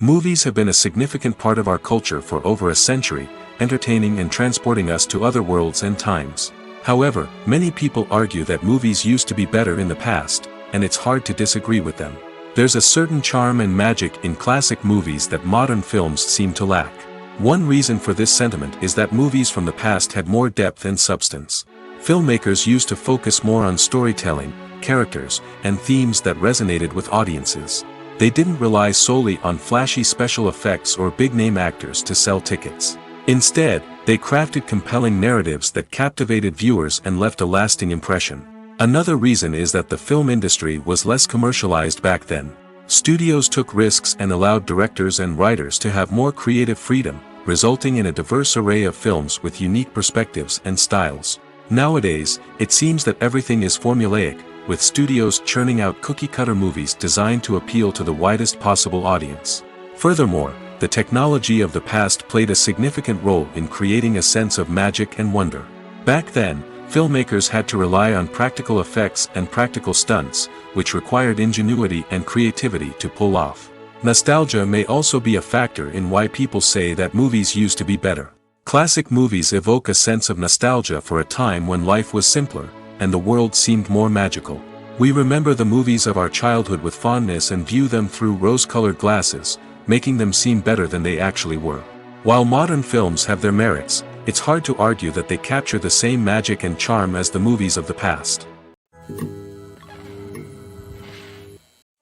Speaker 1: Movies have been a significant part of our culture for over a century, entertaining and transporting us to other worlds and times. However, many people argue that movies used to be better in the past, and it's hard to disagree with them. There's a certain charm and magic in classic movies that modern films seem to lack. One reason for this sentiment is that movies from the past had more depth and substance. Filmmakers used to focus more on storytelling, characters, and themes that resonated with audiences. They didn't rely solely on flashy special effects or big-name actors to sell tickets. Instead, they crafted compelling narratives that captivated viewers and left a lasting impression. Another reason is that the film industry was less commercialized back then. Studios took risks and allowed directors and writers to have more creative freedom, resulting in a diverse array of films with unique perspectives and styles. Nowadays, it seems that everything is formulaic, with studios churning out cookie-cutter movies designed to appeal to the widest possible audience. Furthermore, the technology of the past played a significant role in creating a sense of magic and wonder. Back then, filmmakers had to rely on practical effects and practical stunts, which required ingenuity and creativity to pull off. Nostalgia may also be a factor in why people say that movies used to be better. Classic movies evoke a sense of nostalgia for a time when life was simpler, and the world seemed more magical. We remember the movies of our childhood with fondness and view them through rose-colored glasses, making them seem better than they actually were. While modern films have their merits, it's hard to argue that they capture the same magic and charm as the movies of the past.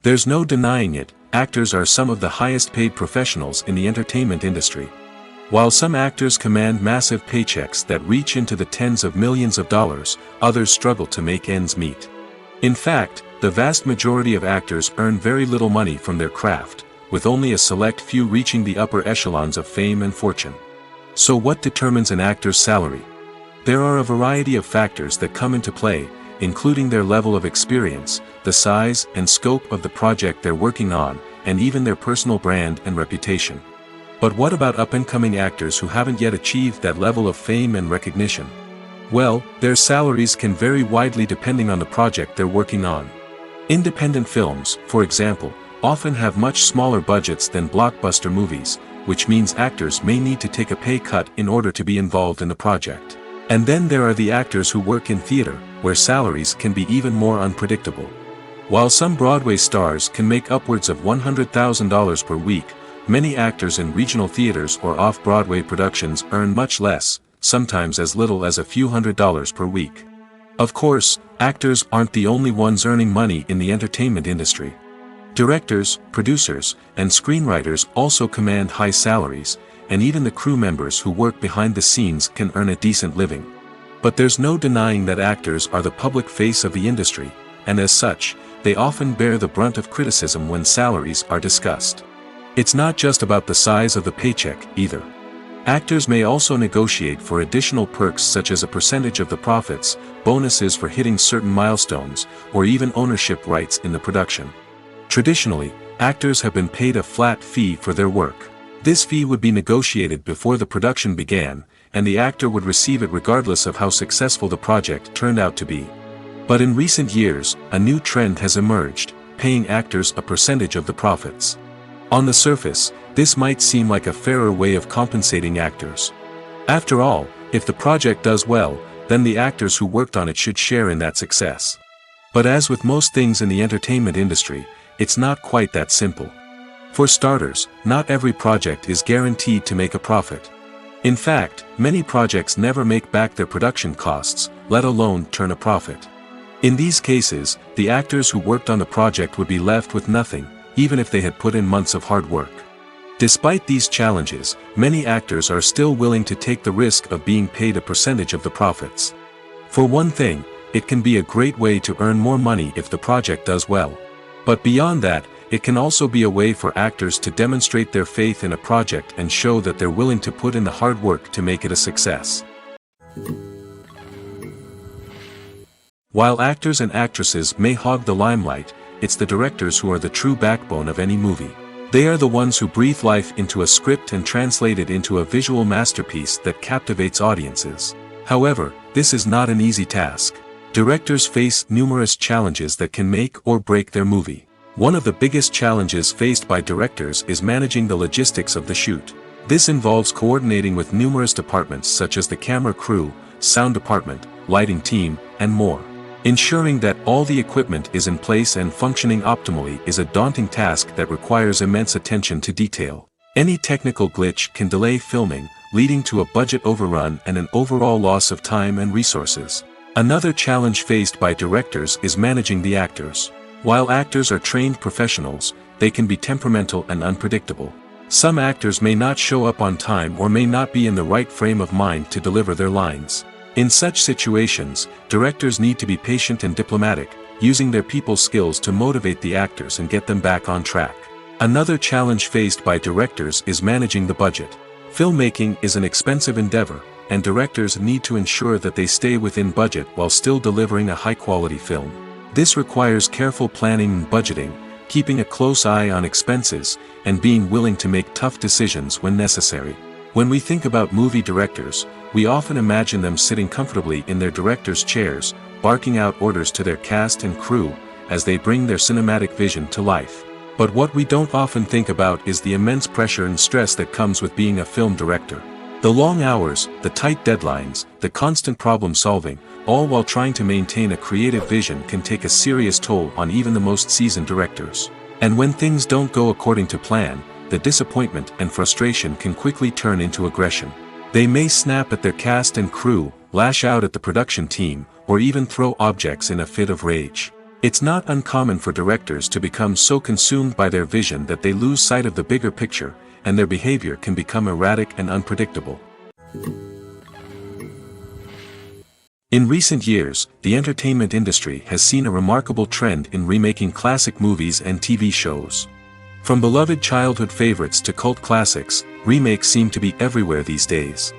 Speaker 1: There's no denying it, actors are some of the highest-paid professionals in the entertainment industry. While some actors command massive paychecks that reach into the tens of millions of dollars, others struggle to make ends meet. In fact, the vast majority of actors earn very little money from their craft, with only a select few reaching the upper echelons of fame and fortune. So what determines an actor's salary? There are a variety of factors that come into play, including their level of experience, the size and scope of the project they're working on, and even their personal brand and reputation. But what about up-and-coming actors who haven't yet achieved that level of fame and recognition? Well, their salaries can vary widely depending on the project they're working on. Independent films, for example, often have much smaller budgets than blockbuster movies, which means actors may need to take a pay cut in order to be involved in the project. And then there are the actors who work in theater, where salaries can be even more unpredictable. While some Broadway stars can make upwards of $100,000 per week, many actors in regional theaters or off-Broadway productions earn much less, sometimes as little as a few $100s per week. Of course, actors aren't the only ones earning money in the entertainment industry. Directors, producers, and screenwriters also command high salaries, and even the crew members who work behind the scenes can earn a decent living. But there's no denying that actors are the public face of the industry, and as such, they often bear the brunt of criticism when salaries are discussed. It's not just about the size of the paycheck, either. Actors may also negotiate for additional perks such as a percentage of the profits, bonuses for hitting certain milestones, or even ownership rights in the production. Traditionally, actors have been paid a flat fee for their work. This fee would be negotiated before the production began, and the actor would receive it regardless of how successful the project turned out to be. But in recent years, a new trend has emerged, paying actors a percentage of the profits. On the surface, this might seem like a fairer way of compensating actors. After all, if the project does well, then the actors who worked on it should share in that success. But as with most things in the entertainment industry, it's not quite that simple. For starters, not every project is guaranteed to make a profit. In fact, many projects never make back their production costs, let alone turn a profit. In these cases, the actors who worked on the project would be left with nothing, even if they had put in months of hard work. Despite these challenges, many actors are still willing to take the risk of being paid a percentage of the profits. For one thing, it can be a great way to earn more money if the project does well. But beyond that, it can also be a way for actors to demonstrate their faith in a project and show that they're willing to put in the hard work to make it a success. While actors and actresses may hog the limelight, it's the directors who are the true backbone of any movie. They are the ones who breathe life into a script and translate it into a visual masterpiece that captivates audiences. However, this is not an easy task. Directors face numerous challenges that can make or break their movie. One of the biggest challenges faced by directors is managing the logistics of the shoot. This involves coordinating with numerous departments such as the camera crew, sound department, lighting team, and more. Ensuring that all the equipment is in place and functioning optimally is a daunting task that requires immense attention to detail. Any technical glitch can delay filming, leading to a budget overrun and an overall loss of time and resources. Another challenge faced by directors is managing the actors. While actors are trained professionals, they can be temperamental and unpredictable. Some actors may not show up on time or may not be in the right frame of mind to deliver their lines. In such situations, directors need to be patient and diplomatic, using their people skills to motivate the actors and get them back on track. Another challenge faced by directors is managing the budget. Filmmaking is an expensive endeavor, and directors need to ensure that they stay within budget while still delivering a high-quality film. This requires careful planning and budgeting, keeping a close eye on expenses, and being willing to make tough decisions when necessary. When we think about movie directors, we often imagine them sitting comfortably in their director's chairs, barking out orders to their cast and crew, as they bring their cinematic vision to life. But what we don't often think about is the immense pressure and stress that comes with being a film director. The long hours, the tight deadlines, the constant problem solving, all while trying to maintain a creative vision can take a serious toll on even the most seasoned directors. And when things don't go according to plan, the disappointment and frustration can quickly turn into aggression. They may snap at their cast and crew, lash out at the production team, or even throw objects in a fit of rage. It's not uncommon for directors to become so consumed by their vision that they lose sight of the bigger picture, and their behavior can become erratic and unpredictable. In recent years, the entertainment industry has seen a remarkable trend in remaking classic movies and TV shows. From beloved childhood favorites to cult classics, remakes seem to be everywhere these days.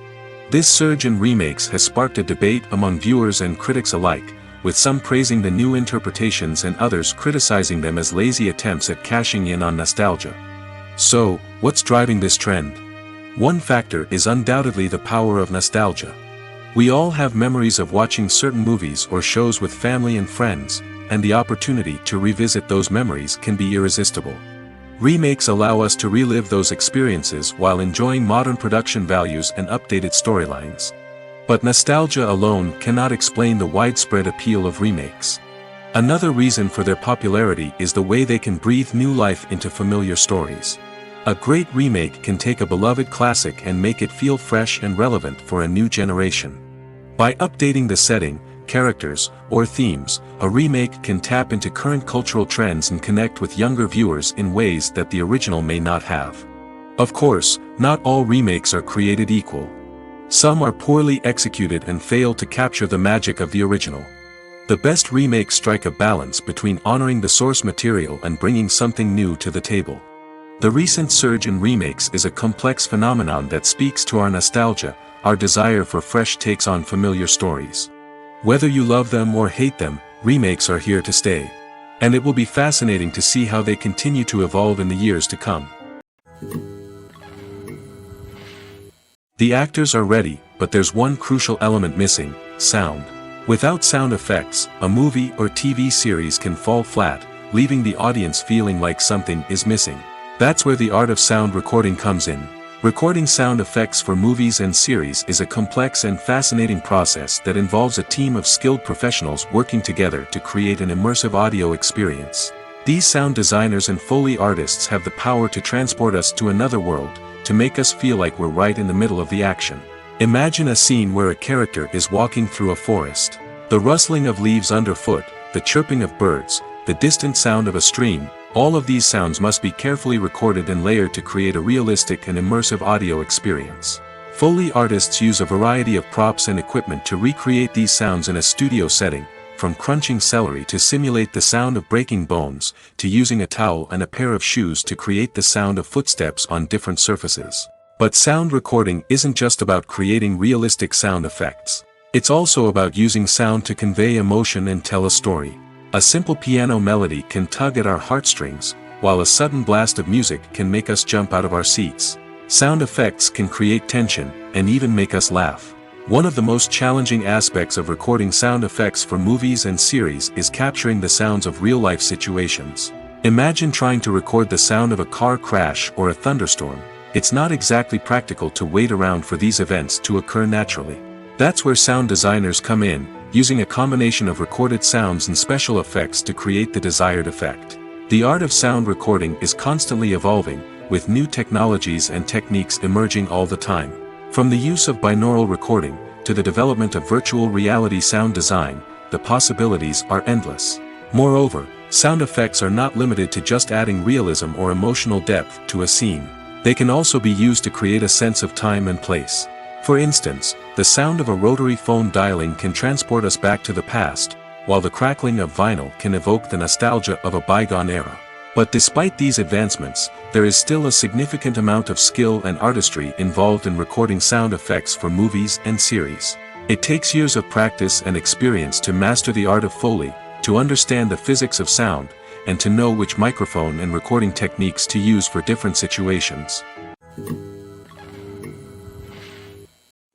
Speaker 1: This surge in remakes has sparked a debate among viewers and critics alike, with some praising the new interpretations and others criticizing them as lazy attempts at cashing in on nostalgia. So, what's driving this trend? One factor is undoubtedly the power of nostalgia. We all have memories of watching certain movies or shows with family and friends, and the opportunity to revisit those memories can be irresistible. Remakes allow us to relive those experiences while enjoying modern production values and updated storylines. But nostalgia alone cannot explain the widespread appeal of remakes. Another reason for their popularity is the way they can breathe new life into familiar stories. A great remake can take a beloved classic and make it feel fresh and relevant for a new generation. By updating the setting, characters, or themes, a remake can tap into current cultural trends and connect with younger viewers in ways that the original may not have. Of course, not all remakes are created equal. Some are poorly executed and fail to capture the magic of the original. The best remakes strike a balance between honoring the source material and bringing something new to the table. The recent surge in remakes is a complex phenomenon that speaks to our nostalgia, our desire for fresh takes on familiar stories. Whether you love them or hate them, remakes are here to stay. And it will be fascinating to see how they continue to evolve in the years to come. The actors are ready, but there's one crucial element missing: sound. Without sound effects, a movie or TV series can fall flat, leaving the audience feeling like something is missing. That's where the art of sound recording comes in. Recording sound effects for movies and series is a complex and fascinating process that involves a team of skilled professionals working together to create an immersive audio experience. These sound designers and Foley artists have the power to transport us to another world, to make us feel like we're right in the middle of the action. Imagine a scene where a character is walking through a forest. The rustling of leaves underfoot, the chirping of birds, the distant sound of a stream, all of these sounds must be carefully recorded and layered to create a realistic and immersive audio experience. Foley artists use a variety of props and equipment to recreate these sounds in a studio setting, from crunching celery to simulate the sound of breaking bones, to using a towel and a pair of shoes to create the sound of footsteps on different surfaces. But sound recording isn't just about creating realistic sound effects. It's also about using sound to convey emotion and tell a story. A simple piano melody can tug at our heartstrings, while a sudden blast of music can make us jump out of our seats. Sound effects can create tension, and even make us laugh. One of the most challenging aspects of recording sound effects for movies and series is capturing the sounds of real-life situations. Imagine trying to record the sound of a car crash or a thunderstorm. It's not exactly practical to wait around for these events to occur naturally. That's where sound designers come in, using a combination of recorded sounds and special effects to create the desired effect. The art of sound recording is constantly evolving, with new technologies and techniques emerging all the time. From the use of binaural recording, to the development of virtual reality sound design, the possibilities are endless. Moreover, sound effects are not limited to just adding realism or emotional depth to a scene. They can also be used to create a sense of time and place. For instance, the sound of a rotary phone dialing can transport us back to the past, while the crackling of vinyl can evoke the nostalgia of a bygone era. But despite these advancements, there is still a significant amount of skill and artistry involved in recording sound effects for movies and series. It takes years of practice and experience to master the art of Foley, to understand the physics of sound, and to know which microphone and recording techniques to use for different situations.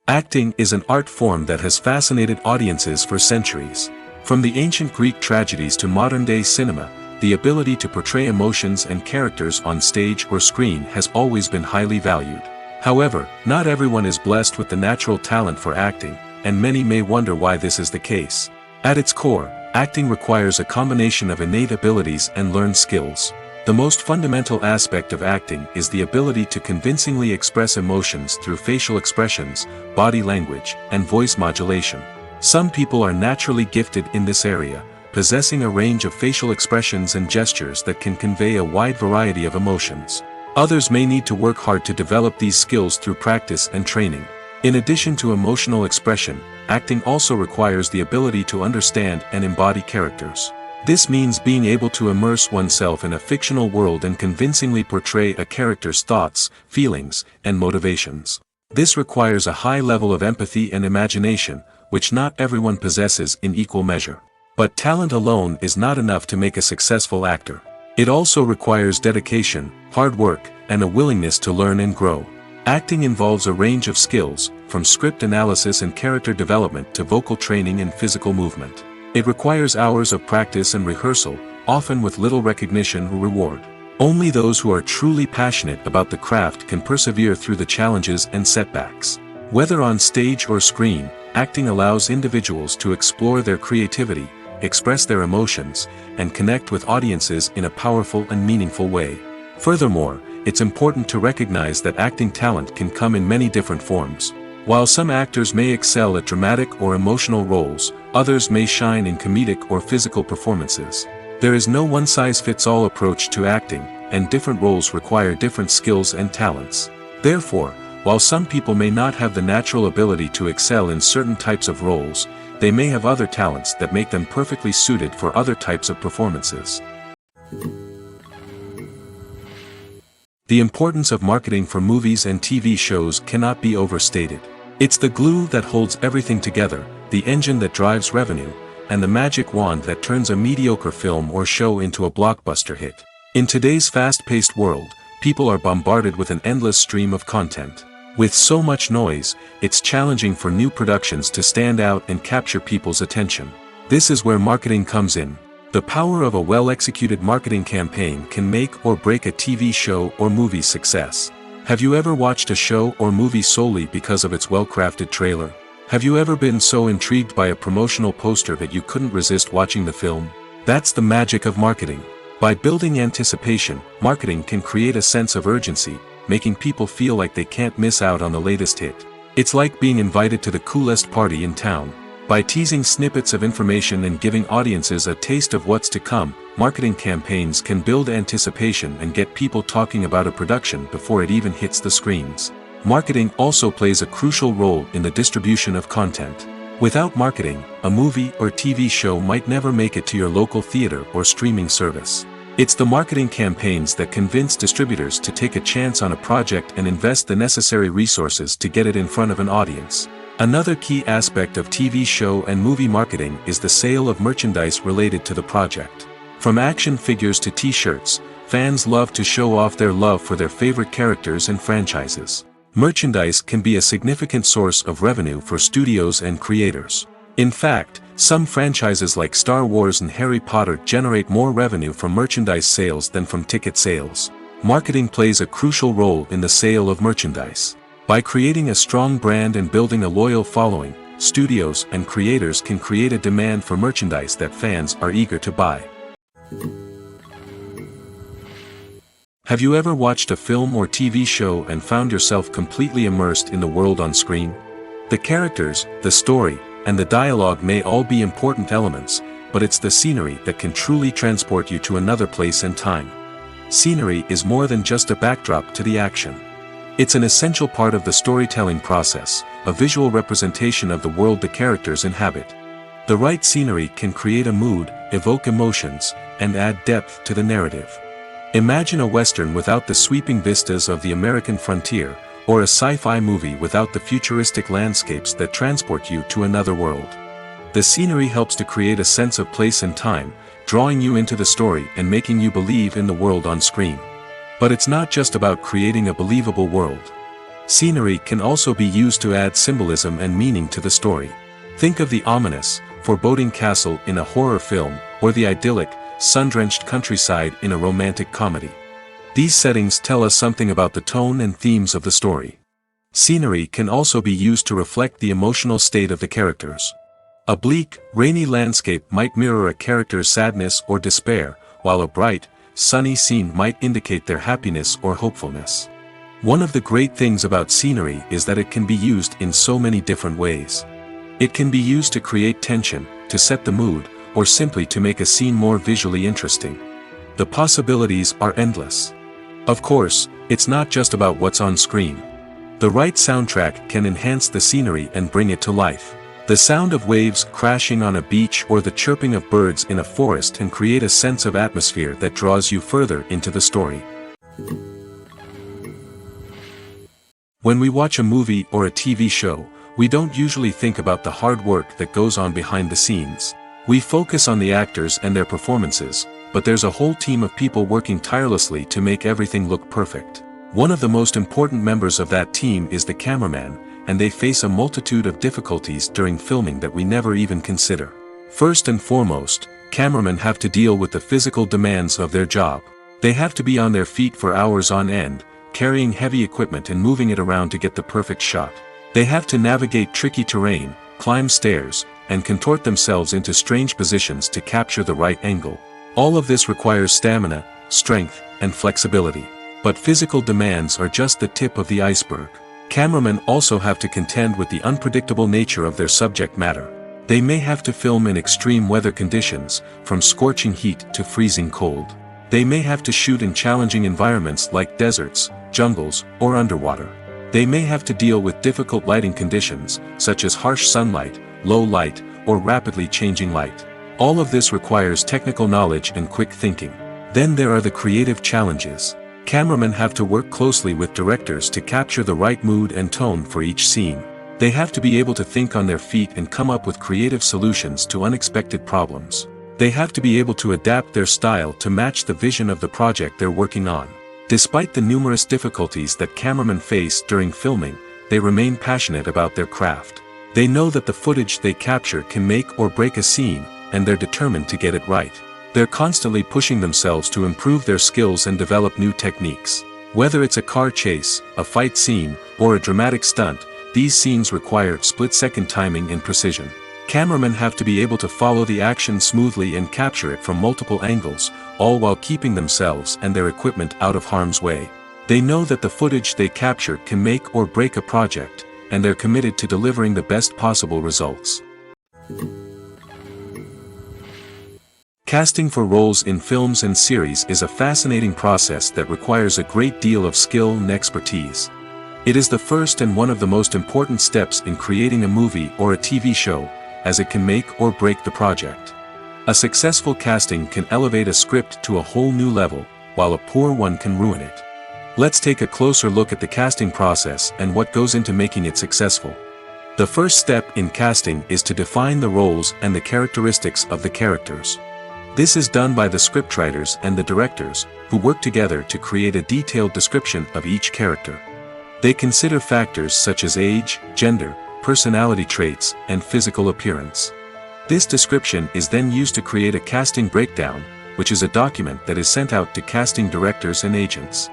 Speaker 1: Acting is an art form that has fascinated audiences for centuries. From the ancient Greek tragedies to modern-day cinema, the ability to portray emotions and characters on stage or screen has always been highly valued. However, not everyone is blessed with the natural talent for acting, and many may wonder why this is the case. At its core, acting requires a combination of innate abilities and learned skills. The most fundamental aspect of acting is the ability to convincingly express emotions through facial expressions, body language, and voice modulation. Some people are naturally gifted in this area, possessing a range of facial expressions and gestures that can convey a wide variety of emotions. Others may need to work hard to develop these skills through practice and training. In addition to emotional expression, acting also requires the ability to understand and embody characters. This means being able to immerse oneself in a fictional world and convincingly portray a character's thoughts, feelings, and motivations. This requires a high level of empathy and imagination, which not everyone possesses in equal measure. But talent alone is not enough to make a successful actor. It also requires dedication, hard work, and a willingness to learn and grow. Acting involves a range of skills, from script analysis and character development to vocal training and physical movement. It requires hours of practice and rehearsal, often with little recognition or reward. Only those who are truly passionate about the craft can persevere through the challenges and setbacks. Whether on stage or screen, acting allows individuals to explore their creativity, express their emotions, and connect with audiences in a powerful and meaningful way. Furthermore, it's important to recognize that acting talent can come in many different forms. While some actors may excel at dramatic or emotional roles, others may shine in comedic or physical performances. There is no one-size-fits-all approach to acting, and different roles require different skills and talents. Therefore, while some people may not have the natural ability to excel in certain types of roles, they may have other talents that make them perfectly suited for other types of performances. The importance of marketing for movies and TV shows cannot be overstated. It's the glue that holds everything together, the engine that drives revenue, and the magic wand that turns a mediocre film or show into a blockbuster hit. In today's fast-paced world, people are bombarded with an endless stream of content. With so much noise, it's challenging for new productions to stand out and capture people's attention. This is where marketing comes in. The power of a well-executed marketing campaign can make or break a TV show or movie's success. Have you ever watched a show or movie solely because of its well-crafted trailer? Have you ever been so intrigued by a promotional poster that you couldn't resist watching the film? That's the magic of marketing. By building anticipation, marketing can create a sense of urgency, making people feel like they can't miss out on the latest hit. It's like being invited to the coolest party in town. By teasing snippets of information and giving audiences a taste of what's to come, marketing campaigns can build anticipation and get people talking about a production before it even hits the screens. Marketing also plays a crucial role in the distribution of content. Without marketing, a movie or TV show might never make it to your local theater or streaming service. It's the marketing campaigns that convince distributors to take a chance on a project and invest the necessary resources to get it in front of an audience. Another key aspect of TV show and movie marketing is the sale of merchandise related to the project. From action figures to t-shirts, fans love to show off their love for their favorite characters and franchises. Merchandise can be a significant source of revenue for studios and creators. In fact, some franchises like Star Wars and Harry Potter generate more revenue from merchandise sales than from ticket sales. Marketing plays a crucial role in the sale of merchandise. By creating a strong brand and building a loyal following, studios and creators can create a demand for merchandise that fans are eager to buy. Have you ever watched a film or TV show and found yourself completely immersed in the world on screen? The characters, the story, and the dialogue may all be important elements, but it's the scenery that can truly transport you to another place and time. Scenery is more than just a backdrop to the action. It's an essential part of the storytelling process, a visual representation of the world the characters inhabit. The right scenery can create a mood, evoke emotions, and add depth to the narrative. Imagine a Western without the sweeping vistas of the American frontier, or a sci-fi movie without the futuristic landscapes that transport you to another world. The scenery helps to create a sense of place and time, drawing you into the story and making you believe in the world on screen. But it's not just about creating a believable world. Scenery can also be used to add symbolism and meaning to the story. Think of the ominous, foreboding castle in a horror film, or the idyllic, sun-drenched countryside in a romantic comedy. These settings tell us something about the tone and themes of the story. Scenery can also be used to reflect the emotional state of the characters. A bleak, rainy landscape might mirror a character's sadness or despair, while a bright, sunny scene might indicate their happiness or hopefulness. One of the great things about scenery is that it can be used in so many different ways. It can be used to create tension, to set the mood, or simply to make a scene more visually interesting. The possibilities are endless. Of course, it's not just about what's on screen. The right soundtrack can enhance the scenery and bring it to life. The sound of waves crashing on a beach or the chirping of birds in a forest can create a sense of atmosphere that draws you further into the story. When we watch a movie or a TV show, we don't usually think about the hard work that goes on behind the scenes. We focus on the actors and their performances, but there's a whole team of people working tirelessly to make everything look perfect. One of the most important members of that team is the cameraman, and they face a multitude of difficulties during filming that we never even consider. First and foremost, cameramen have to deal with the physical demands of their job. They have to be on their feet for hours on end, carrying heavy equipment and moving it around to get the perfect shot. They have to navigate tricky terrain, climb stairs, and contort themselves into strange positions to capture the right angle. All of this requires stamina, strength, and flexibility. But physical demands are just the tip of the iceberg. Cameramen also have to contend with the unpredictable nature of their subject matter. They may have to film in extreme weather conditions, from scorching heat to freezing cold. They may have to shoot in challenging environments like deserts, jungles, or underwater. They may have to deal with difficult lighting conditions, such as harsh sunlight, low light, or rapidly changing light. All of this requires technical knowledge and quick thinking. Then there are the creative challenges. Cameramen have to work closely with directors to capture the right mood and tone for each scene. They have to be able to think on their feet and come up with creative solutions to unexpected problems. They have to be able to adapt their style to match the vision of the project they're working on. Despite the numerous difficulties that cameramen face during filming, they remain passionate about their craft. They know that the footage they capture can make or break a scene, and they're determined to get it right. They're constantly pushing themselves to improve their skills and develop new techniques. Whether it's a car chase, a fight scene, or a dramatic stunt, these scenes require split-second timing and precision. Cameramen have to be able to follow the action smoothly and capture it from multiple angles, all while keeping themselves and their equipment out of harm's way. They know that the footage they capture can make or break a project, and they're committed to delivering the best possible results. Casting for roles in films and series is a fascinating process that requires a great deal of skill and expertise. It is the first and one of the most important steps in creating a movie or a TV show, as it can make or break the project. A successful casting can elevate a script to a whole new level, while a poor one can ruin it. Let's take a closer look at the casting process and what goes into making it successful. The first step in casting is to define the roles and the characteristics of the characters. This is done by the scriptwriters and the directors, who work together to create a detailed description of each character. They consider factors such as age, gender, personality traits, and physical appearance. This description is then used to create a casting breakdown, which is a document that is sent out to casting directors and agents.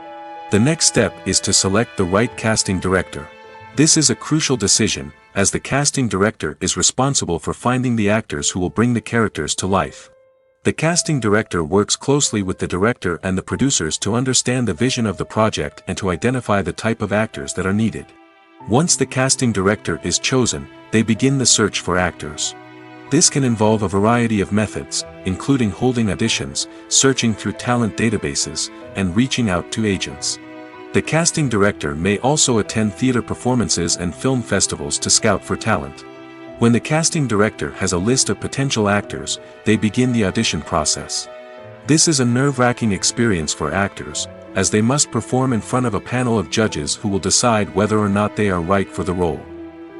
Speaker 1: The next step is to select the right casting director. This is a crucial decision, as the casting director is responsible for finding the actors who will bring the characters to life. The casting director works closely with the director and the producers to understand the vision of the project and to identify the type of actors that are needed. Once the casting director is chosen, they begin the search for actors. This can involve a variety of methods, including holding auditions, searching through talent databases, and reaching out to agents. The casting director may also attend theater performances and film festivals to scout for talent. When the casting director has a list of potential actors, they begin the audition process. This is a nerve-wracking experience for actors, as they must perform in front of a panel of judges who will decide whether or not they are right for the role.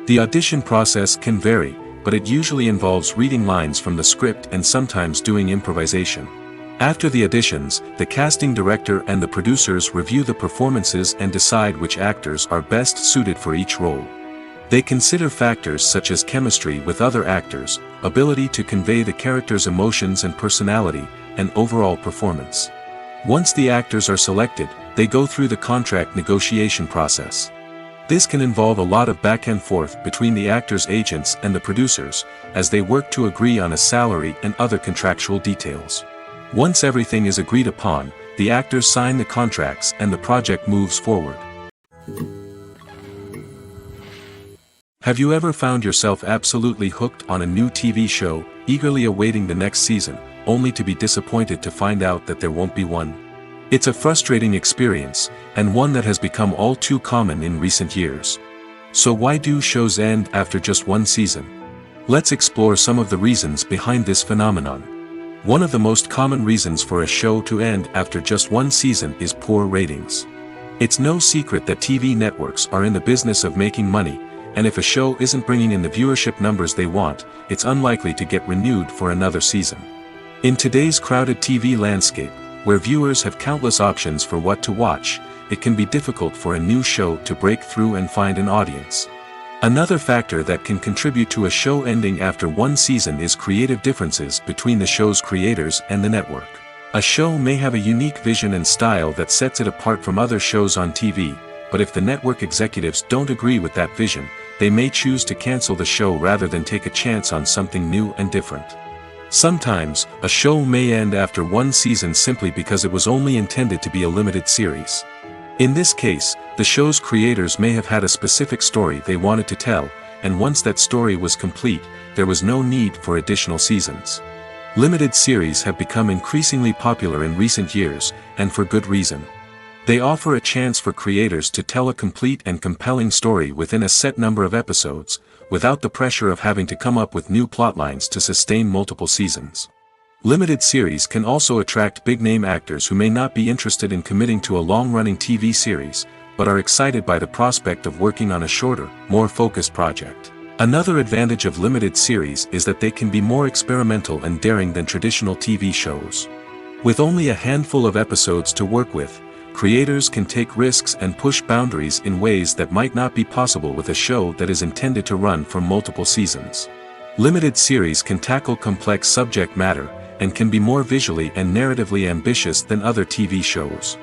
Speaker 1: The audition process can vary, but it usually involves reading lines from the script and sometimes doing improvisation. After the auditions, the casting director and the producers review the performances and decide which actors are best suited for each role. They consider factors such as chemistry with other actors, ability to convey the character's emotions and personality, and overall performance. Once the actors are selected, they go through the contract negotiation process. This can involve a lot of back and forth between the actors' agents and the producers, as they work to agree on a salary and other contractual details. Once everything is agreed upon, the actors sign the contracts and the project moves forward. Have you ever found yourself absolutely hooked on a new TV show, eagerly awaiting the next season, only to be disappointed to find out that there won't be one? It's a frustrating experience, and one that has become all too common in recent years. So why do shows end after just one season? Let's explore some of the reasons behind this phenomenon. One of the most common reasons for a show to end after just one season is poor ratings. It's no secret that TV networks are in the business of making money, and if a show isn't bringing in the viewership numbers they want, it's unlikely to get renewed for another season. In today's crowded TV landscape, where viewers have countless options for what to watch, it can be difficult for a new show to break through and find an audience. Another factor that can contribute to a show ending after one season is creative differences between the show's creators and the network. A show may have a unique vision and style that sets it apart from other shows on TV, but if the network executives don't agree with that vision, they may choose to cancel the show rather than take a chance on something new and different. Sometimes, a show may end after one season simply because it was only intended to be a limited series. In this case, the show's creators may have had a specific story they wanted to tell, and once that story was complete, there was no need for additional seasons. Limited series have become increasingly popular in recent years, and for good reason. They offer a chance for creators to tell a complete and compelling story within a set number of episodes, without the pressure of having to come up with new plotlines to sustain multiple seasons. Limited series can also attract big-name actors who may not be interested in committing to a long-running TV series, but are excited by the prospect of working on a shorter, more focused project. Another advantage of limited series is that they can be more experimental and daring than traditional TV shows. With only a handful of episodes to work with, creators can take risks and push boundaries in ways that might not be possible with a show that is intended to run for multiple seasons. Limited series can tackle complex subject matter, and can be more visually and narratively ambitious than other TV shows.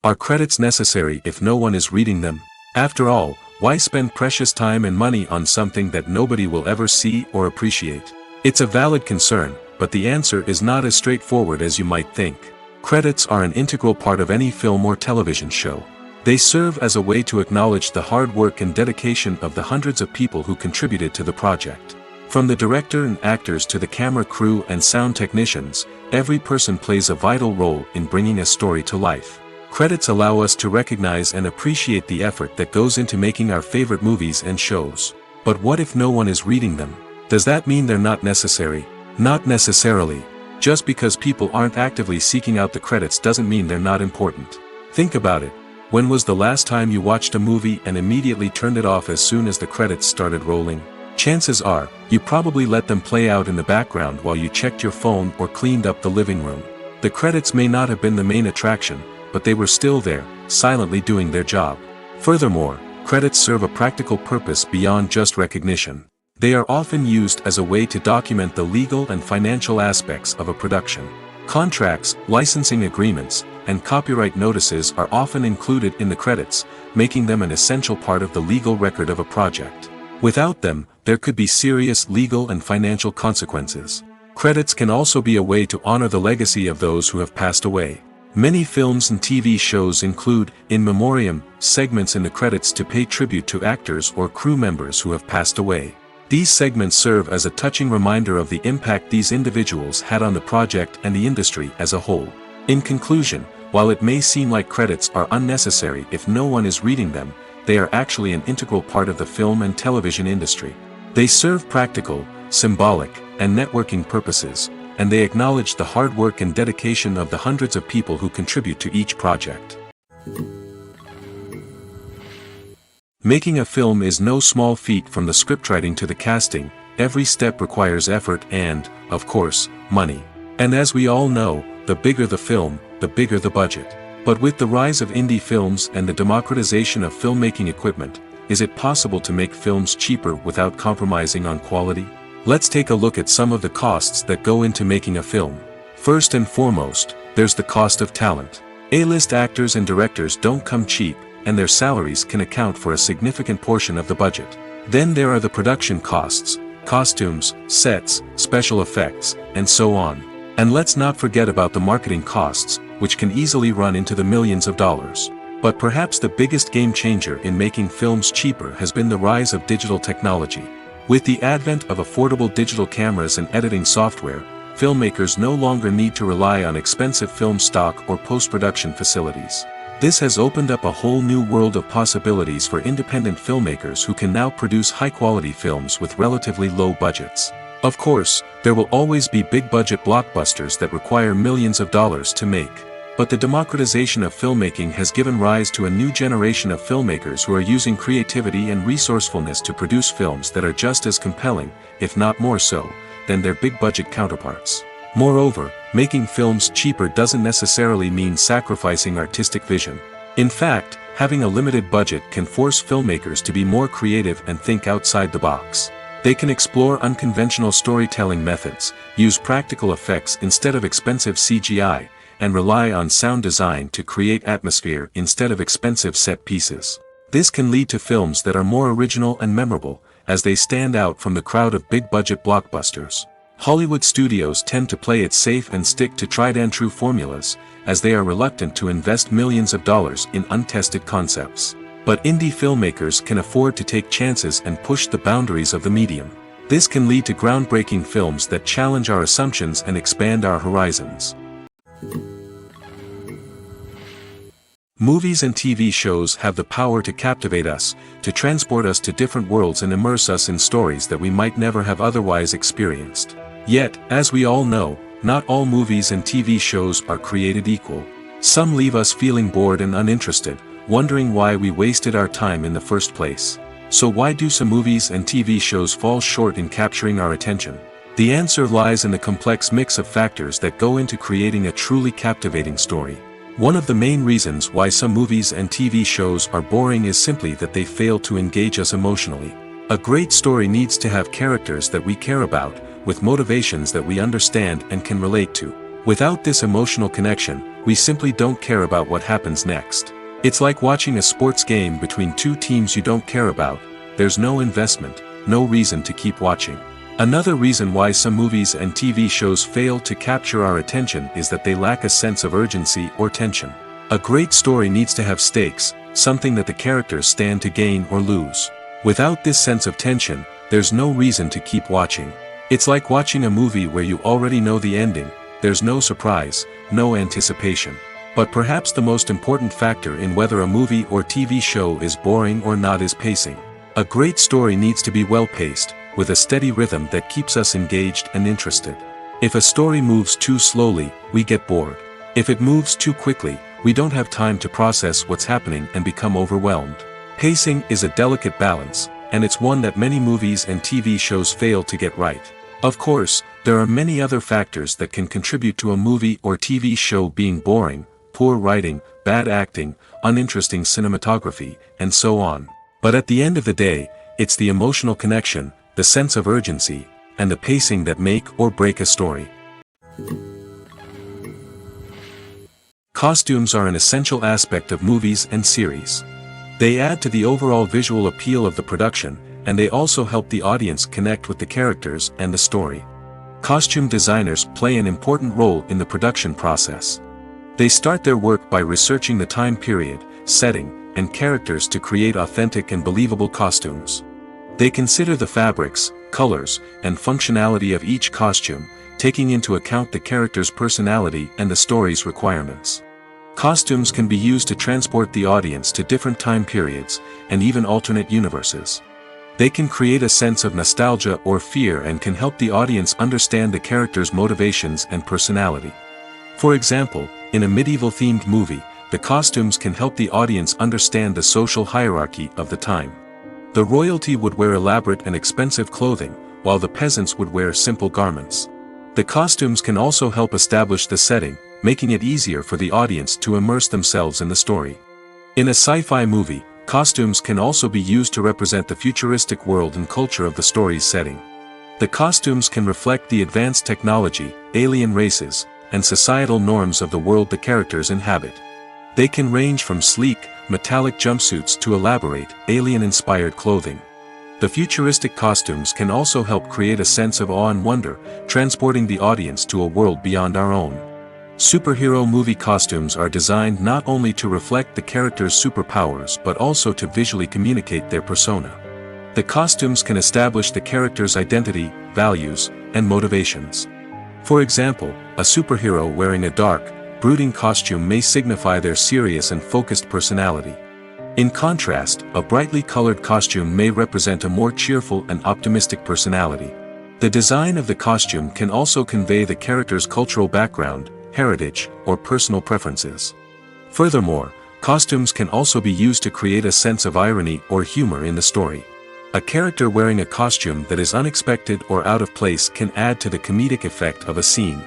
Speaker 1: Are credits necessary if no one is reading them? After all, why spend precious time and money on something that nobody will ever see or appreciate? It's a valid concern, but the answer is not as straightforward as you might think. Credits are an integral part of any film or television show. They serve as a way to acknowledge the hard work and dedication of the hundreds of people who contributed to the project. From the director and actors to the camera crew and sound technicians, every person plays a vital role in bringing a story to life. Credits allow us to recognize and appreciate the effort that goes into making our favorite movies and shows. But what if no one is reading them? Does that mean they're not necessary? Not necessarily. Just because people aren't actively seeking out the credits doesn't mean they're not important. Think about it. When was the last time you watched a movie and immediately turned it off as soon as the credits started rolling? Chances are, you probably let them play out in the background while you checked your phone or cleaned up the living room. The credits may not have been the main attraction, but they were still there, silently doing their job. Furthermore, credits serve a practical purpose beyond just recognition. They are often used as a way to document the legal and financial aspects of a production. Contracts, licensing agreements, and copyright notices are often included in the credits, making them an essential part of the legal record of a project. Without them, there could be serious legal and financial consequences. Credits can also be a way to honor the legacy of those who have passed away. Many films and TV shows include, in memoriam, segments in the credits to pay tribute to actors or crew members who have passed away. These segments serve as a touching reminder of the impact these individuals had on the project and the industry as a whole. In conclusion, while it may seem like credits are unnecessary if no one is reading them, they are actually an integral part of the film and television industry. They serve practical, symbolic, and networking purposes, and they acknowledge the hard work and dedication of the hundreds of people who contribute to each project. Making a film is no small feat. From the scriptwriting to the casting, every step requires effort and, of course, money. And as we all know, the bigger the film, the bigger the budget. But with the rise of indie films and the democratization of filmmaking equipment, is it possible to make films cheaper without compromising on quality? Let's take a look at some of the costs that go into making a film. First and foremost, there's the cost of talent. A-list actors and directors don't come cheap, and their salaries can account for a significant portion of the budget. Then there are the production costs, costumes, sets, special effects, and so on. And let's not forget about the marketing costs, which can easily run into the millions of dollars. But perhaps the biggest game changer in making films cheaper has been the rise of digital technology. With the advent of affordable digital cameras and editing software, filmmakers no longer need to rely on expensive film stock or post-production facilities. This has opened up a whole new world of possibilities for independent filmmakers who can now produce high-quality films with relatively low budgets. Of course, there will always be big-budget blockbusters that require millions of dollars to make. But the democratization of filmmaking has given rise to a new generation of filmmakers who are using creativity and resourcefulness to produce films that are just as compelling, if not more so, than their big-budget counterparts. Moreover, making films cheaper doesn't necessarily mean sacrificing artistic vision. In fact, having a limited budget can force filmmakers to be more creative and think outside the box. They can explore unconventional storytelling methods, use practical effects instead of expensive CGI, and rely on sound design to create atmosphere instead of expensive set pieces. This can lead to films that are more original and memorable, as they stand out from the crowd of big-budget blockbusters. Hollywood studios tend to play it safe and stick to tried-and-true formulas, as they are reluctant to invest millions of dollars in untested concepts. But indie filmmakers can afford to take chances and push the boundaries of the medium. This can lead to groundbreaking films that challenge our assumptions and expand our horizons. Movies and TV shows have the power to captivate us, to transport us to different worlds and immerse us in stories that we might never have otherwise experienced. Yet, as we all know, not all movies and TV shows are created equal. Some leave us feeling bored and uninterested, wondering why we wasted our time in the first place. So why do some movies and TV shows fall short in capturing our attention? The answer lies in the complex mix of factors that go into creating a truly captivating story. One of the main reasons why some movies and TV shows are boring is simply that they fail to engage us emotionally. A great story needs to have characters that we care about, with motivations that we understand and can relate to. Without this emotional connection, we simply don't care about what happens next. It's like watching a sports game between two teams you don't care about. There's no investment, no reason to keep watching. Another reason why some movies and TV shows fail to capture our attention is that they lack a sense of urgency or tension. A great story needs to have stakes, something that the characters stand to gain or lose. Without this sense of tension, there's no reason to keep watching. It's like watching a movie where you already know the ending, there's no surprise, no anticipation. But perhaps the most important factor in whether a movie or TV show is boring or not is pacing. A great story needs to be well-paced, with a steady rhythm that keeps us engaged and interested. If a story moves too slowly, we get bored. If it moves too quickly, we don't have time to process what's happening and become overwhelmed. Pacing is a delicate balance, and it's one that many movies and TV shows fail to get right. Of course, there are many other factors that can contribute to a movie or TV show being boring: poor writing, bad acting, uninteresting cinematography, and so on. But at the end of the day, it's the emotional connection, the sense of urgency, and the pacing that make or break a story. Costumes are an essential aspect of movies and series. They add to the overall visual appeal of the production, and they also help the audience connect with the characters and the story. Costume designers play an important role in the production process. They start their work by researching the time period, setting, and characters to create authentic and believable costumes. They consider the fabrics, colors, and functionality of each costume, taking into account the character's personality and the story's requirements. Costumes can be used to transport the audience to different time periods, and even alternate universes. They can create a sense of nostalgia or fear and can help the audience understand the character's motivations and personality. For example, in a medieval-themed movie, the costumes can help the audience understand the social hierarchy of the time. The royalty would wear elaborate and expensive clothing, while the peasants would wear simple garments. The costumes can also help establish the setting, making it easier for the audience to immerse themselves in the story. In a sci-fi movie, costumes can also be used to represent the futuristic world and culture of the story's setting. The costumes can reflect the advanced technology, alien races, and societal norms of the world the characters inhabit. They can range from sleek, metallic jumpsuits to elaborate, alien-inspired clothing. The futuristic costumes can also help create a sense of awe and wonder, transporting the audience to a world beyond our own. Superhero movie costumes are designed not only to reflect the character's superpowers but also to visually communicate their persona. The costumes can establish the character's identity, values, and motivations. For example, a superhero wearing a dark, brooding costume may signify their serious and focused personality. In contrast, a brightly colored costume may represent a more cheerful and optimistic personality. The design of the costume can also convey the character's cultural background, heritage, or personal preferences. Furthermore, costumes can also be used to create a sense of irony or humor in the story. A character wearing a costume that is unexpected or out of place can add to the comedic effect of a scene.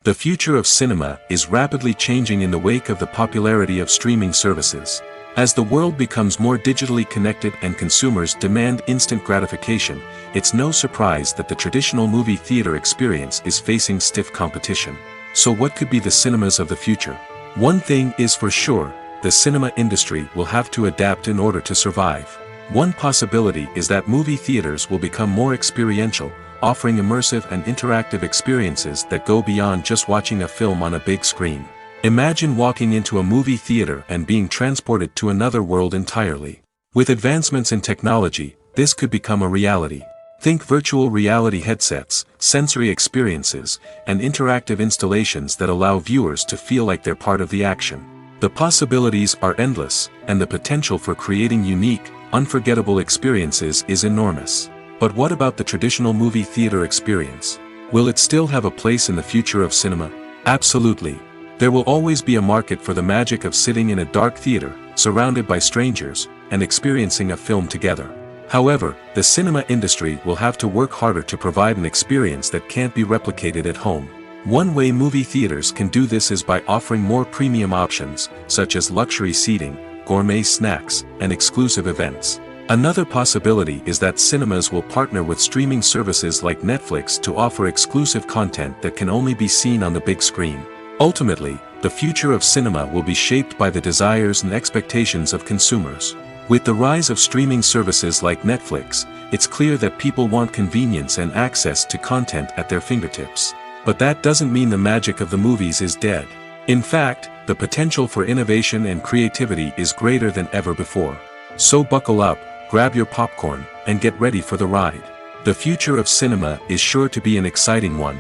Speaker 1: The future of cinema is rapidly changing in the wake of the popularity of streaming services. As the world becomes more digitally connected and consumers demand instant gratification, it's no surprise that the traditional movie theater experience is facing stiff competition. So what could be the cinemas of the future? One thing is for sure, the cinema industry will have to adapt in order to survive. One possibility is that movie theaters will become more experiential, offering immersive and interactive experiences that go beyond just watching a film on a big screen. Imagine walking into a movie theater and being transported to another world entirely. With advancements in technology, this could become a reality. Think virtual reality headsets, sensory experiences, and interactive installations that allow viewers to feel like they're part of the action. The possibilities are endless, and the potential for creating unique, unforgettable experiences is enormous. But what about the traditional movie theater experience? Will it still have a place in the future of cinema? Absolutely. There will always be a market for the magic of sitting in a dark theater, surrounded by strangers, and experiencing a film together. However, the cinema industry will have to work harder to provide an experience that can't be replicated at home. One way movie theaters can do this is by offering more premium options, such as luxury seating, gourmet snacks, and exclusive events. Another possibility is that cinemas will partner with streaming services like Netflix to offer exclusive content that can only be seen on the big screen. Ultimately, the future of cinema will be shaped by the desires and expectations of consumers. With the rise of streaming services like Netflix, it's clear that people want convenience and access to content at their fingertips. But that doesn't mean the magic of the movies is dead. In fact, the potential for innovation and creativity is greater than ever before. So buckle up, grab your popcorn, and get ready for the ride. The future of cinema is sure to be an exciting one.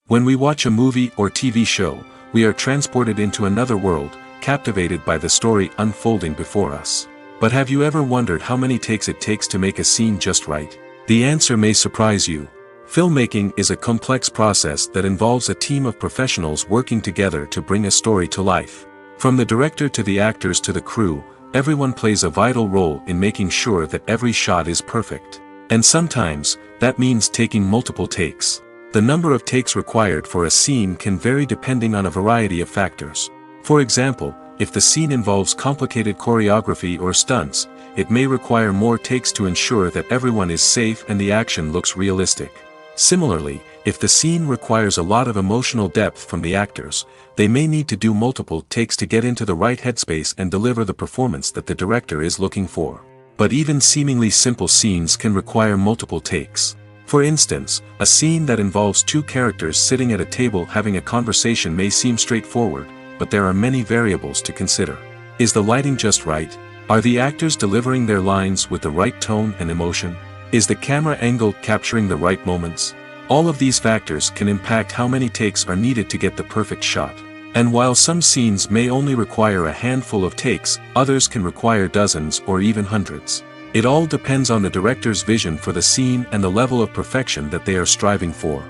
Speaker 1: When we watch a movie or TV show, we are transported into another world, captivated by the story unfolding before us. But have you ever wondered how many takes it takes to make a scene just right? The answer may surprise you. Filmmaking is a complex process that involves a team of professionals working together to bring a story to life. From the director to the actors to the crew, everyone plays a vital role in making sure that every shot is perfect. And sometimes, that means taking multiple takes. The number of takes required for a scene can vary depending on a variety of factors. For example, if the scene involves complicated choreography or stunts, it may require more takes to ensure that everyone is safe and the action looks realistic. Similarly, if the scene requires a lot of emotional depth from the actors, they may need to do multiple takes to get into the right headspace and deliver the performance that the director is looking for. But even seemingly simple scenes can require multiple takes. For instance, a scene that involves two characters sitting at a table having a conversation may seem straightforward, but there are many variables to consider. Is the lighting just right? Are the actors delivering their lines with the right tone and emotion? Is the camera angle capturing the right moments? All of these factors can impact how many takes are needed to get the perfect shot. And while some scenes may only require a handful of takes, others can require dozens or even hundreds. It all depends on the director's vision for the scene and the level of perfection that they are striving for.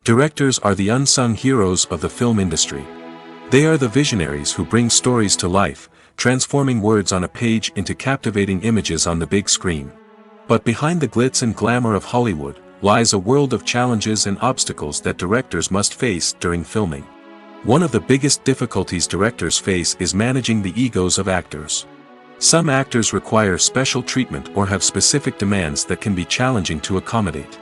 Speaker 1: Directors are the unsung heroes of the film industry. They are the visionaries who bring stories to life, transforming words on a page into captivating images on the big screen. But behind the glitz and glamour of Hollywood, lies a world of challenges and obstacles that directors must face during filming. One of the biggest difficulties directors face is managing the egos of actors. Some actors require special treatment or have specific demands that can be challenging to accommodate.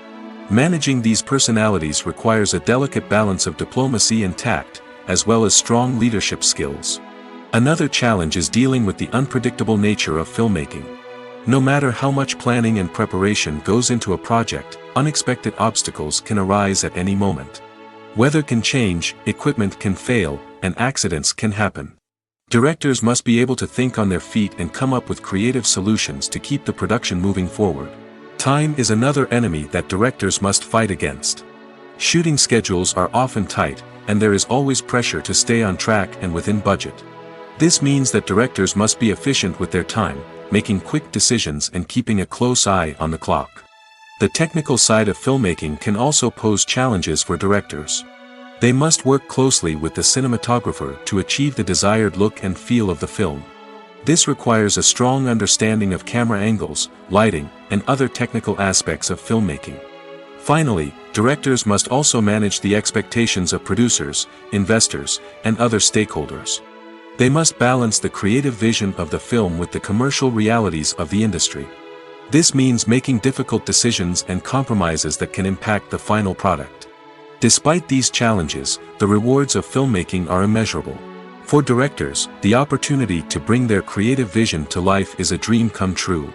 Speaker 1: Managing these personalities requires a delicate balance of diplomacy and tact, as well as strong leadership skills. Another challenge is dealing with the unpredictable nature of filmmaking. No matter how much planning and preparation goes into a project, unexpected obstacles can arise at any moment. Weather can change, equipment can fail, and accidents can happen. Directors must be able to think on their feet and come up with creative solutions to keep the production moving forward. Time is another enemy that directors must fight against. Shooting schedules are often tight, and there is always pressure to stay on track and within budget. This means that directors must be efficient with their time, making quick decisions and keeping a close eye on the clock. The technical side of filmmaking can also pose challenges for directors. They must work closely with the cinematographer to achieve the desired look and feel of the film. This requires a strong understanding of camera angles, lighting, and other technical aspects of filmmaking. Finally, directors must also manage the expectations of producers, investors, and other stakeholders. They must balance the creative vision of the film with the commercial realities of the industry. This means making difficult decisions and compromises that can impact the final product. Despite these challenges, the rewards of filmmaking are immeasurable. For directors, the opportunity to bring their creative vision to life is a dream come true.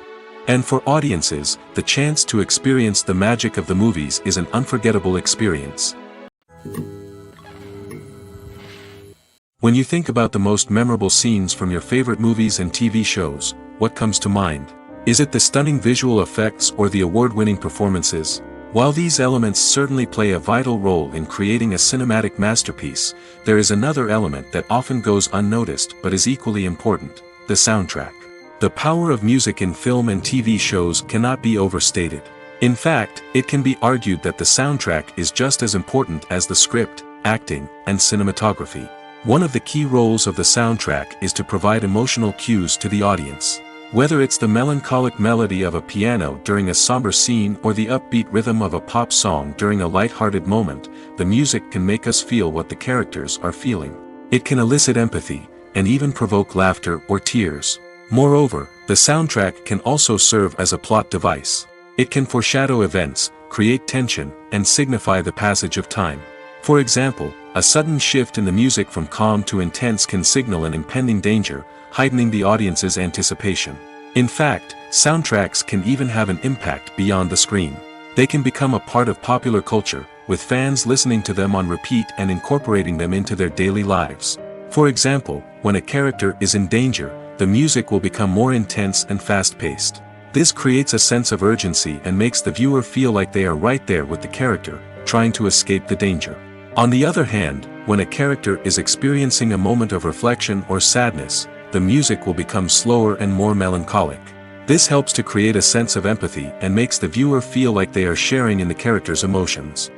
Speaker 1: And for audiences, the chance to experience the magic of the movies is an unforgettable experience. When you think about the most memorable scenes from your favorite movies and TV shows, what comes to mind? Is it the stunning visual effects or the award-winning performances? While these elements certainly play a vital role in creating a cinematic masterpiece, there is another element that often goes unnoticed but is equally important: the soundtrack. The power of music in film and TV shows cannot be overstated. In fact, it can be argued that the soundtrack is just as important as the script, acting, and cinematography. One of the key roles of the soundtrack is to provide emotional cues to the audience. Whether it's the melancholic melody of a piano during a somber scene or the upbeat rhythm of a pop song during a light-hearted moment, the music can make us feel what the characters are feeling. It can elicit empathy, and even provoke laughter or tears. Moreover, the soundtrack can also serve as a plot device. It can foreshadow events, create tension, and signify the passage of time. For example, a sudden shift in the music from calm to intense can signal an impending danger, heightening the audience's anticipation. In fact, soundtracks can even have an impact beyond the screen. They can become a part of popular culture, with fans listening to them on repeat and incorporating them into their daily lives. For example, when a character is in danger, the music will become more intense and fast-paced. This creates a sense of urgency and makes the viewer feel like they are right there with the character, trying to escape the danger. On the other hand, when a character is experiencing a moment of reflection or sadness, the music will become slower and more melancholic. This helps to create a sense of empathy and makes the viewer feel like they are sharing in the character's emotions.